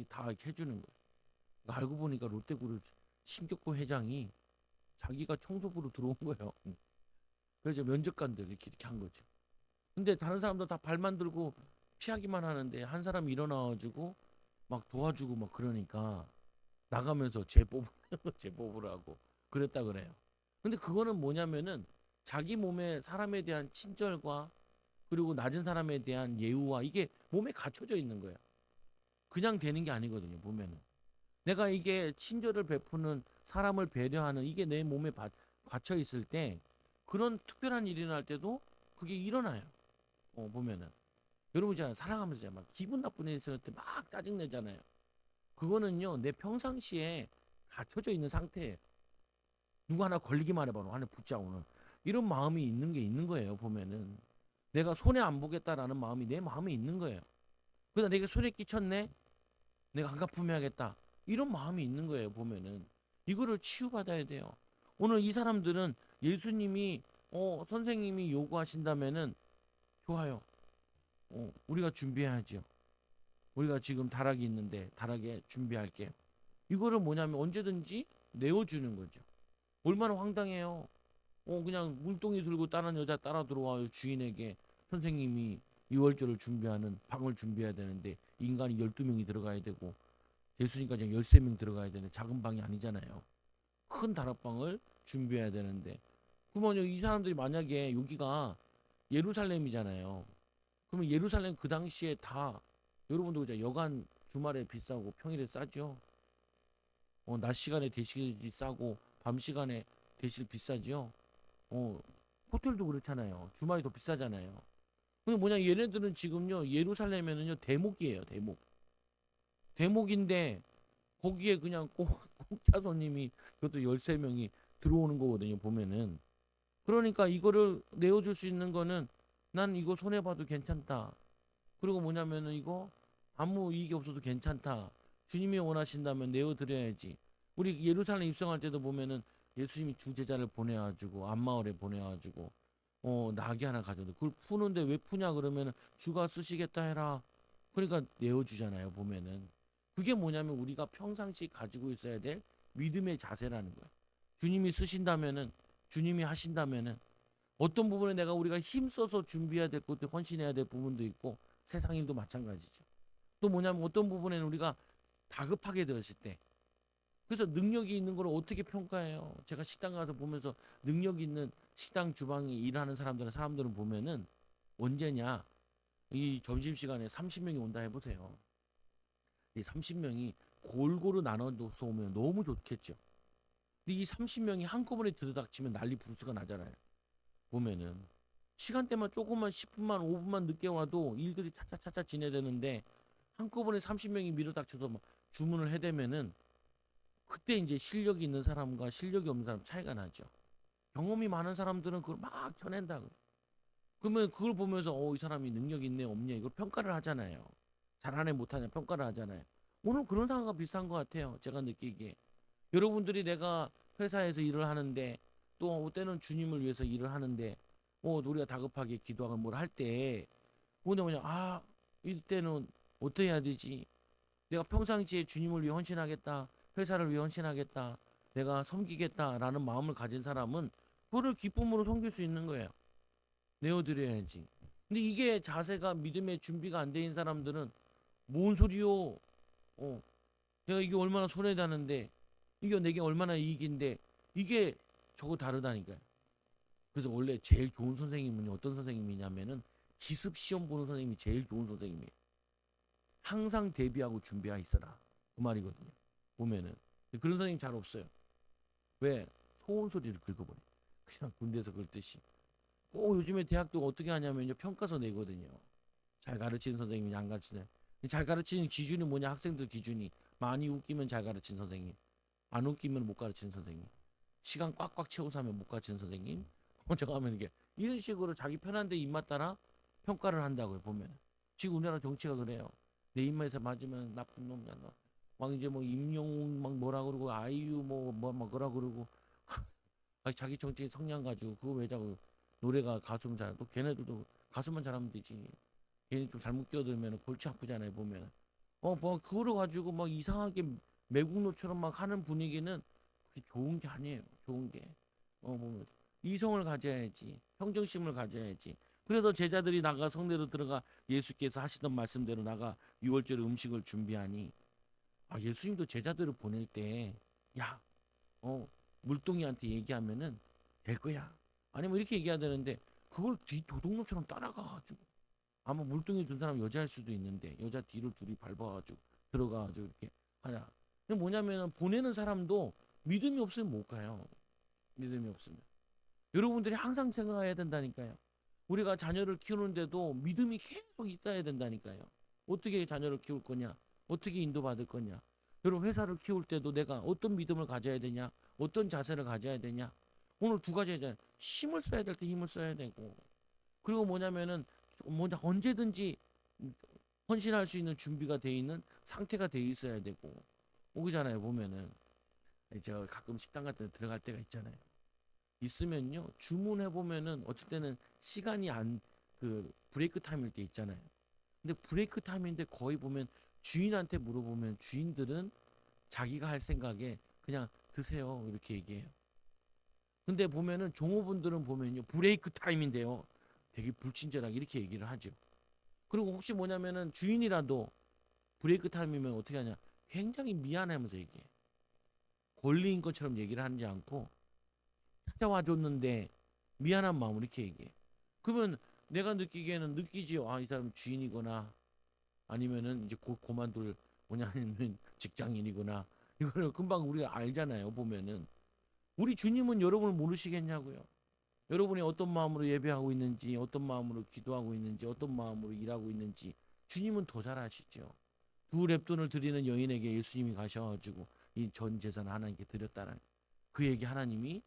다 이렇게 해주는 거예요. 그러니까 알고 보니까 롯데그룹 신격호 회장이 자기가 청소부로 들어온 거예요. 그래서 면접관들 이렇게 한 거죠. 근데 다른 사람들 다 발만 들고 피하기만 하는데 한 사람이 일어나가지고 막 도와주고 막 그러니까 나가면서 제 뽑으라고 그랬다 그래요. 근데 그거는 뭐냐면은 자기 몸에 사람에 대한 친절과 그리고 낮은 사람에 대한 예우와 이게 몸에 갖춰져 있는 거예요. 그냥 되는 게 아니거든요. 보면은 내가 이게 친절을 베푸는 사람을 배려하는 이게 내 몸에 갖춰 있을 때 그런 특별한 일이 일어날 때도 그게 일어나요. 보면은 여러분 있잖아요. 살아가면서 막 기분 나쁜 일 있을 때 막 짜증 내잖아요. 그거는요 내 평상시에 갖춰져 있는 상태예요. 누구 하나 걸리기만 해봐. 하나 붙자 오늘. 이런 마음이 있는 게 있는 거예요. 보면은 내가 손해 안 보겠다라는 마음이 내 마음에 있는 거예요. 그러다 내가 손해 끼쳤네. 내가 안 갚으면야겠다. 이런 마음이 있는 거예요. 보면은 이거를 치유받아야 돼요. 오늘 이 사람들은 예수님이 선생님이 요구하신다면은 좋아요. 우리가 준비해야죠. 우리가 지금 다락이 있는데 다락에 준비할게요. 이거를 뭐냐면 언제든지 내어주는 거죠. 얼마나 황당해요. 그냥 물동이 들고 다른 여자 따라 들어와요. 주인에게 선생님이 유월절을 준비하는 방을 준비해야 되는데 인간이 12명이 들어가야 되고 예수님까지 13명 들어가야 되는 작은 방이 아니잖아요. 큰 다락방을 준비해야 되는데 그러면 이 사람들이 만약에 여기가 예루살렘이잖아요. 그러면 예루살렘 그 당시에 다 여러분도 그죠? 여간 주말에 비싸고 평일에 싸죠. 낮 시간에 대실이 싸고 밤 시간에 대실 비싸죠. 어, 호텔도 그렇잖아요. 주말이 더 비싸잖아요. 근데 뭐냐, 얘네들은 지금요, 예루살렘에는요, 대목이에요, 대목. 대목인데, 거기에 그냥 공짜 손님이, 그것도 13명이 들어오는 거거든요, 보면은. 그러니까 이거를 내어줄 수 있는 거는, 난 이거 손해봐도 괜찮다. 그리고 뭐냐면은 이거 아무 이익이 없어도 괜찮다. 주님이 원하신다면 내어드려야지. 우리 예루살렘 입성할 때도 보면은 예수님이 두 제자를 보내가지고 안마을에 보내가지고 나귀 하나 가져도 그걸 푸는데 왜 푸냐 그러면은 주가 쓰시겠다 해라. 그러니까 내어주잖아요 보면은. 그게 뭐냐면 우리가 평상시 가지고 있어야 될 믿음의 자세라는 거예요. 주님이 쓰신다면은, 주님이 하신다면은, 어떤 부분에 내가 우리가 힘써서 준비해야 될 것도 헌신해야 될 부분도 있고, 세상 일도 마찬가지죠. 또 뭐냐면 어떤 부분에는 우리가 다급하게 되었을 때, 그래서 능력이 있는 걸 어떻게 평가해요? 제가 식당 가서 보면서 능력 있는 식당 주방에 일하는 사람들은 보면은 언제냐? 이 점심시간에 30명이 온다 해보세요. 이 30명이 골고루 나눠서 오면 너무 좋겠죠. 근데 이 30명이 한꺼번에 들이닥치면 난리 부르스가 나잖아요. 보면은 시간대만 조금만 10분만 5분만 늦게 와도 일들이 차차차차 진행되는데 한꺼번에 30명이 밀어닥쳐서 막 주문을 해대면은 그때 이제 실력이 있는 사람과 실력이 없는 사람 차이가 나죠. 경험이 많은 사람들은 그걸 막 쳐낸다. 그러면 그걸 보면서 이 사람이 능력이 있네 없네 이걸 평가를 하잖아요. 잘하네 못하네 평가를 하잖아요. 오늘 그런 상황과 비슷한 것 같아요. 제가 느끼기에. 여러분들이 내가 회사에서 일을 하는데 또 때는 주님을 위해서 일을 하는데 우리가 다급하게 기도하고 뭘 할 때 뭐냐 이때는 어떻게 해야 되지? 내가 평상시에 주님을 위해 헌신하겠다. 회사를 위해 헌신하겠다. 내가 섬기겠다라는 마음을 가진 사람은 그거를 기쁨으로 섬길 수 있는 거예요. 내어드려야지. 근데 이게 자세가 믿음의 준비가 안 된 사람들은 뭔 소리요? 어, 내가 이게 얼마나 손해다는데 이게 내게 얼마나 이익인데 이게 저거 다르다니까요. 그래서 원래 제일 좋은 선생님은 어떤 선생님이냐면은 기습 시험 보는 선생님이 제일 좋은 선생님이에요. 항상 대비하고 준비하 있어라. 그 말이거든요. 보면은 그런 선생님 잘 없어요. 왜? 소원 소리를 긁어버려. 그냥 군대에서 긁듯이. 요즘에 대학도 어떻게 하냐면요 평가서 내거든요. 잘 가르치는 선생님이 안 가르치는. 잘 가르치는 기준이 뭐냐 학생들 기준이 많이 웃기면 잘 가르치는 선생님, 안 웃기면 못 가르치는 선생님, 시간 꽉꽉 채워서 하면 못 가르치는 선생님. 저거 하면 이게 이런 식으로 자기 편한 데 입맛 따라 평가를 한다고요 보면. 지금 우리나라 정치가 그래요. 내 입맛에 맞으면 나쁜 놈이야 너. 막 이제 뭐 임영웅 막 뭐라 그러고 아이유 뭐 뭐라 그러고 자기 정치 성향 가지고 그거 왜 자꾸 노래가 가수면 잘해. 또 걔네들도 가수만 잘하면 되지. 괜히 좀 잘못 끼어들면 골치 아프잖아요 보면. 뭐 그거를 가지고 막 이상하게 매국노처럼 막 하는 분위기는 그게 좋은 게 아니에요. 좋은 게. 보면 이성을 가져야지. 평정심을 가져야지. 그래서 제자들이 나가 성내로 들어가 예수께서 하시던 말씀대로 나가 유월절 음식을 준비하니 예수님도 제자들을 보낼 때 야, 물동이한테 얘기하면은 될 거야. 아니면 이렇게 얘기해야 되는데 그걸 뒤 도둑놈처럼 따라가가지고 아마 물동이 든 사람 여자일 수도 있는데 여자 뒤를 둘이 밟아가지고 들어가가지고 이렇게 하냐. 근데 뭐냐면은 보내는 사람도 믿음이 없으면 못 가요. 믿음이 없으면. 여러분들이 항상 생각해야 된다니까요. 우리가 자녀를 키우는데도 믿음이 계속 있어야 된다니까요. 어떻게 자녀를 키울 거냐? 어떻게 인도받을 거냐? 여러분 회사를 키울 때도 내가 어떤 믿음을 가져야 되냐? 어떤 자세를 가져야 되냐? 오늘 두 가지 잖아요 힘을 써야 될 때 힘을 써야 되고 그리고 뭐냐면은 언제든지 헌신할 수 있는 준비가 돼 있는 상태가 돼 있어야 되고 오기잖아요 보면은 제가 가끔 식당 같은 데 들어갈 때가 있잖아요. 있으면요 주문해 보면은 어쩔 때는 시간이 안 그 브레이크 타임일 때 있잖아요. 근데 브레이크 타임인데 거의 보면 주인한테 물어보면 주인들은 자기가 할 생각에 그냥 드세요 이렇게 얘기해요. 근데 보면은 종업원들은 보면요 브레이크 타임인데요 되게 불친절하게 이렇게 얘기를 하죠. 그리고 혹시 뭐냐면은 주인이라도 브레이크 타임이면 어떻게 하냐 굉장히 미안해하면서 얘기해. 권리인 것처럼 얘기를 하지 않고 찾아와 줬는데 미안한 마음으로 이렇게 얘기해. 그러면 내가 느끼기에는 느끼지요. 이 사람 주인이거나 아니면은 이제 곧 그만둘 뭐냐면 직장인이구나. 이거를 금방 우리가 알잖아요. 보면은 우리 주님은 여러분을 모르시겠냐고요. 여러분이 어떤 마음으로 예배하고 있는지, 어떤 마음으로 기도하고 있는지, 어떤 마음으로 일하고 있는지 주님은 더 잘 아시죠. 두 렙돈을 드리는 여인에게 예수님이 가셔가지고 이 전 재산을 하나님께 드렸다는 그에게 하나님이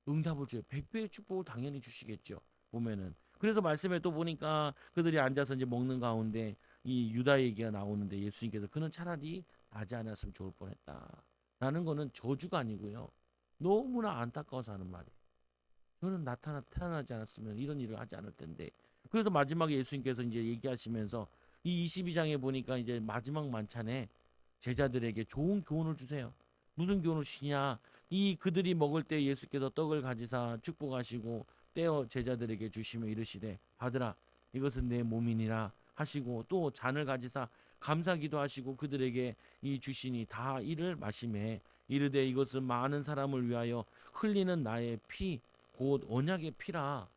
응답을 줘요. 100배의 축복을 당연히 주시겠죠. 보면은 그래서 말씀에 또 보니까 그들이 앉아서 이제 먹는 가운데 이 유다 얘기가 나오는데 예수님께서 그는 차라리 나지 않았으면 좋을 뻔했다라는 거는 저주가 아니고요. 너무나 안타까워서 하는 말이에요. 저는 태어나지 않았으면 이런 일을 하지 않을 텐데. 그래서 마지막에 예수님께서 이제 얘기하시면서 이 22장에 보니까 이제 마지막 만찬에 제자들에게 좋은 교훈을 주세요. 무슨 교훈을 주시냐? 이 그들이 먹을 때 예수께서 떡을 가지사 축복하시고 떼어 제자들에게 주시며 이르시되 받으라 이것은 내 몸이니라 하시고 또 잔을 가지사 감사기도 하시고 그들에게 이 주시니 다 이를 마시매 이르되 이것은 많은 사람을 위하여 흘리는 나의 피 곧 언약의 피라.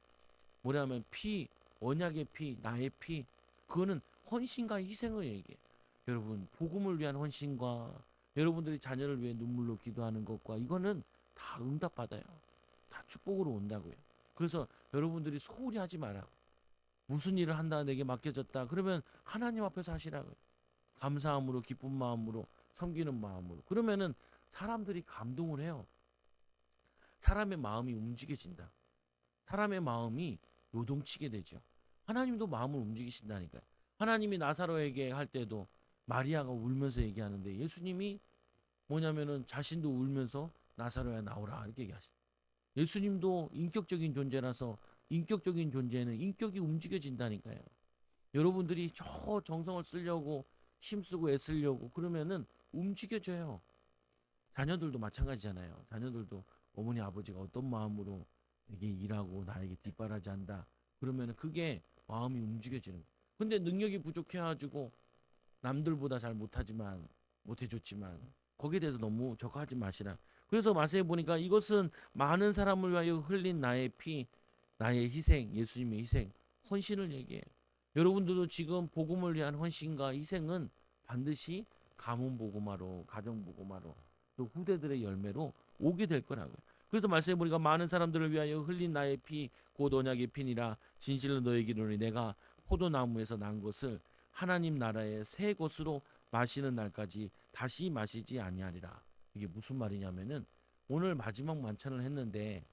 뭐냐면 피, 언약의 피, 나의 피. 그거는 헌신과 희생을 얘기해. 여러분, 복음을 위한 헌신과 여러분들이 자녀를 위해 눈물로 기도하는 것과 이거는 다 응답받아요. 다 축복으로 온다고요. 그래서 여러분들이 소홀히 하지 마라. 무슨 일을 한다 내게 맡겨졌다. 그러면 하나님 앞에서 하시라고요. 감사함으로 기쁜 마음으로 섬기는 마음으로. 그러면은 사람들이 감동을 해요. 사람의 마음이 움직여진다. 사람의 마음이 요동치게 되죠. 하나님도 마음을 움직이신다니까요. 하나님이 나사로에게 할 때도 마리아가 울면서 얘기하는데 예수님이 뭐냐면은 자신도 울면서 나사로야 나오라 이렇게 얘기하시죠. 예수님도 인격적인 존재라서 인격적인 존재는 인격이 움직여진다니까요. 여러분들이 저 정성을 쓰려고 힘쓰고 애쓰려고 그러면은 움직여져요. 자녀들도 마찬가지잖아요. 자녀들도 어머니 아버지가 어떤 마음으로 내게 일하고 나에게 뒷바라지 한다. 그러면 그게 마음이 움직여지는 거예요. 근데 능력이 부족해가지고 남들보다 잘 못해줬지만 거기에 대해서 너무 적하지 마시라. 그래서 마세에 보니까 이것은 많은 사람을 위하여 흘린 나의 피, 나의 희생, 예수님의 희생, 헌신을 얘기해요. 여러분들도 지금 복음을 위한 헌신과 희생은 반드시 가문 복음화로, 가정 복음화로, 또 후대들의 열매로 오게 될 거라고요. 그래서 말씀해 보니까 많은 사람들을 위하여 흘린 나의 피, 곧 언약의 피니라. 진실로 너에게 이르노니 내가 포도나무에서 난 것을 하나님 나라의 새 것으로 마시는 날까지 다시 마시지 아니하리라. 이게 무슨 말이냐면은 오늘 마지막 만찬을 했는데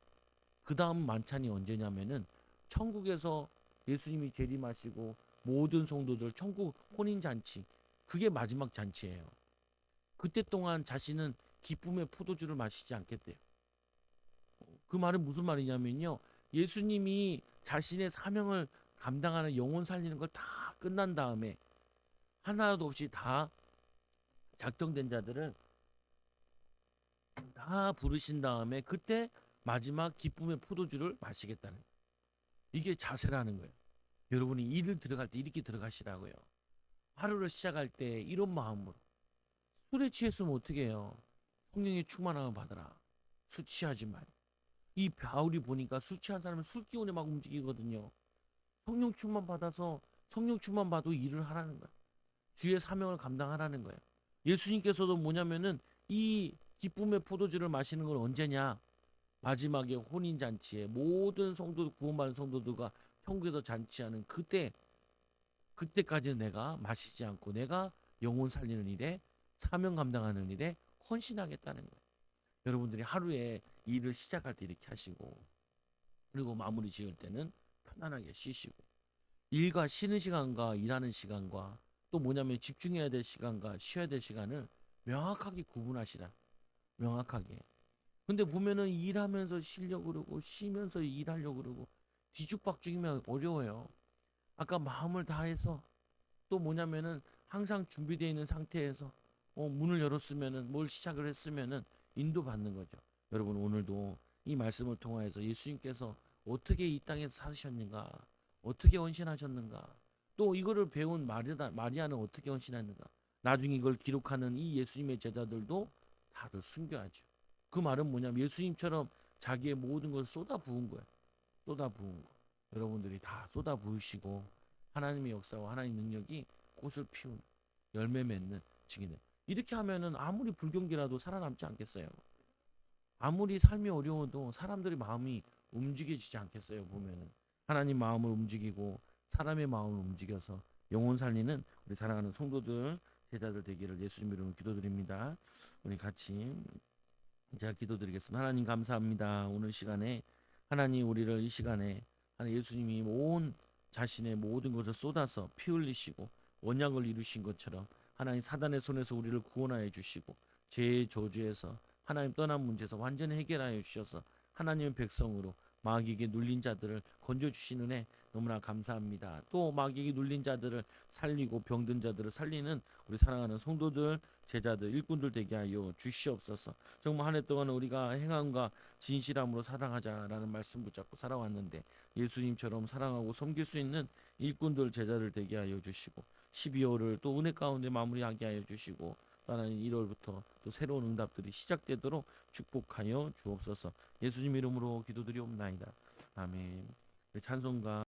그 다음 만찬이 언제냐면은 천국에서 예수님이 재림하시고 모든 성도들 천국 혼인 잔치 그게 마지막 잔치예요. 그때 동안 자신은 기쁨의 포도주를 마시지 않겠대요. 그 말은 무슨 말이냐면요. 예수님이 자신의 사명을 감당하는 영혼 살리는 걸 다 끝난 다음에 하나도 없이 다 작정된 자들을 다 부르신 다음에 그때 마지막 기쁨의 포도주를 마시겠다는 거예요. 이게 자세라는 거예요. 여러분이 일을 들어갈 때 이렇게 들어가시라고요. 하루를 시작할 때 이런 마음으로 술에 취했으면 어떻게 해요? 성령의 충만함을 받아라. 술 취하지 말고. 이 바울이 보니까 술 취한 사람은 술 기운에 막 움직이거든요. 성령 충만 받아서 성령 충만 받고 일을 하라는 거야. 주의 사명을 감당하라는 거예요. 예수님께서도 뭐냐면은 이 기쁨의 포도주를 마시는 건 언제냐? 마지막에 혼인 잔치에 모든 성도 구원받은 성도들과 천국에서 잔치하는 그때까지는 내가 마시지 않고 내가 영혼 살리는 일에 사명 감당하는 일에 헌신하겠다는 거예요. 여러분들이 하루에 일을 시작할 때 이렇게 하시고 그리고 마무리 지을 때는 편안하게 쉬시고 일과 쉬는 시간과 일하는 시간과 또 뭐냐면 집중해야 될 시간과 쉬어야 될 시간을 명확하게 구분하시라. 명확하게. 근데 보면은 일하면서 쉬려고 그러고 쉬면서 일하려고 그러고 뒤죽박죽이면 어려워요. 아까 마음을 다해서 또 뭐냐면은 항상 준비되어 있는 상태에서 문을 열었으면은 뭘 시작을 했으면은 인도받는 거죠. 여러분 오늘도 이 말씀을 통하여서 예수님께서 어떻게 이 땅에서 사셨는가, 어떻게 헌신하셨는가, 또 이거를 배운 마리아는 어떻게 헌신했는가, 나중에 이걸 기록하는 이 예수님의 제자들도 다들 숨겨야죠. 그 말은 뭐냐면 예수님처럼 자기의 모든 걸 쏟아 부은 거예요. 쏟아 부은 거. 여러분들이 다 쏟아 부으시고 하나님의 역사와 하나님의 능력이 꽃을 피우는 열매 맺는 증인을 이렇게 하면은 아무리 불경기라도 살아남지 않겠어요. 아무리 삶이 어려워도 사람들의 마음이 움직여지지 않겠어요. 보면은 하나님 마음을 움직이고 사람의 마음을 움직여서 영혼 살리는 우리 사랑하는 성도들 제자들 되기를 예수님 이름으로 기도드립니다. 우리 같이 제가 기도드리겠습니다. 하나님 감사합니다. 오늘 시간에 하나님 우리를 이 시간에 하나님 예수님이 온 자신의 모든 것을 쏟아서 피 흘리시고 원약을 이루신 것처럼 하나님 사단의 손에서 우리를 구원하여 주시고 죄의 저주에서 하나님 떠난 문제에서 완전히 해결하여 주셔서 하나님의 백성으로 마귀에게 눌린 자들을 건져 주신 은혜 너무나 감사합니다. 또 마귀에게 눌린 자들을 살리고 병든 자들을 살리는 우리 사랑하는 성도들, 제자들, 일꾼들 되게 하여 주시옵소서. 정말 한 해 동안 우리가 행함과 진실함으로 사랑하자라는 말씀 붙잡고 살아왔는데 예수님처럼 사랑하고 섬길 수 있는 일꾼들, 제자들 되게 하여 주시고 12월을 또 은혜 가운데 마무리하게 하여 주시고 하나님 1월부터 또 새로운 응답들이 시작되도록 축복하여 주옵소서. 예수님 이름으로 기도드리옵나이다. 아멘. 찬송가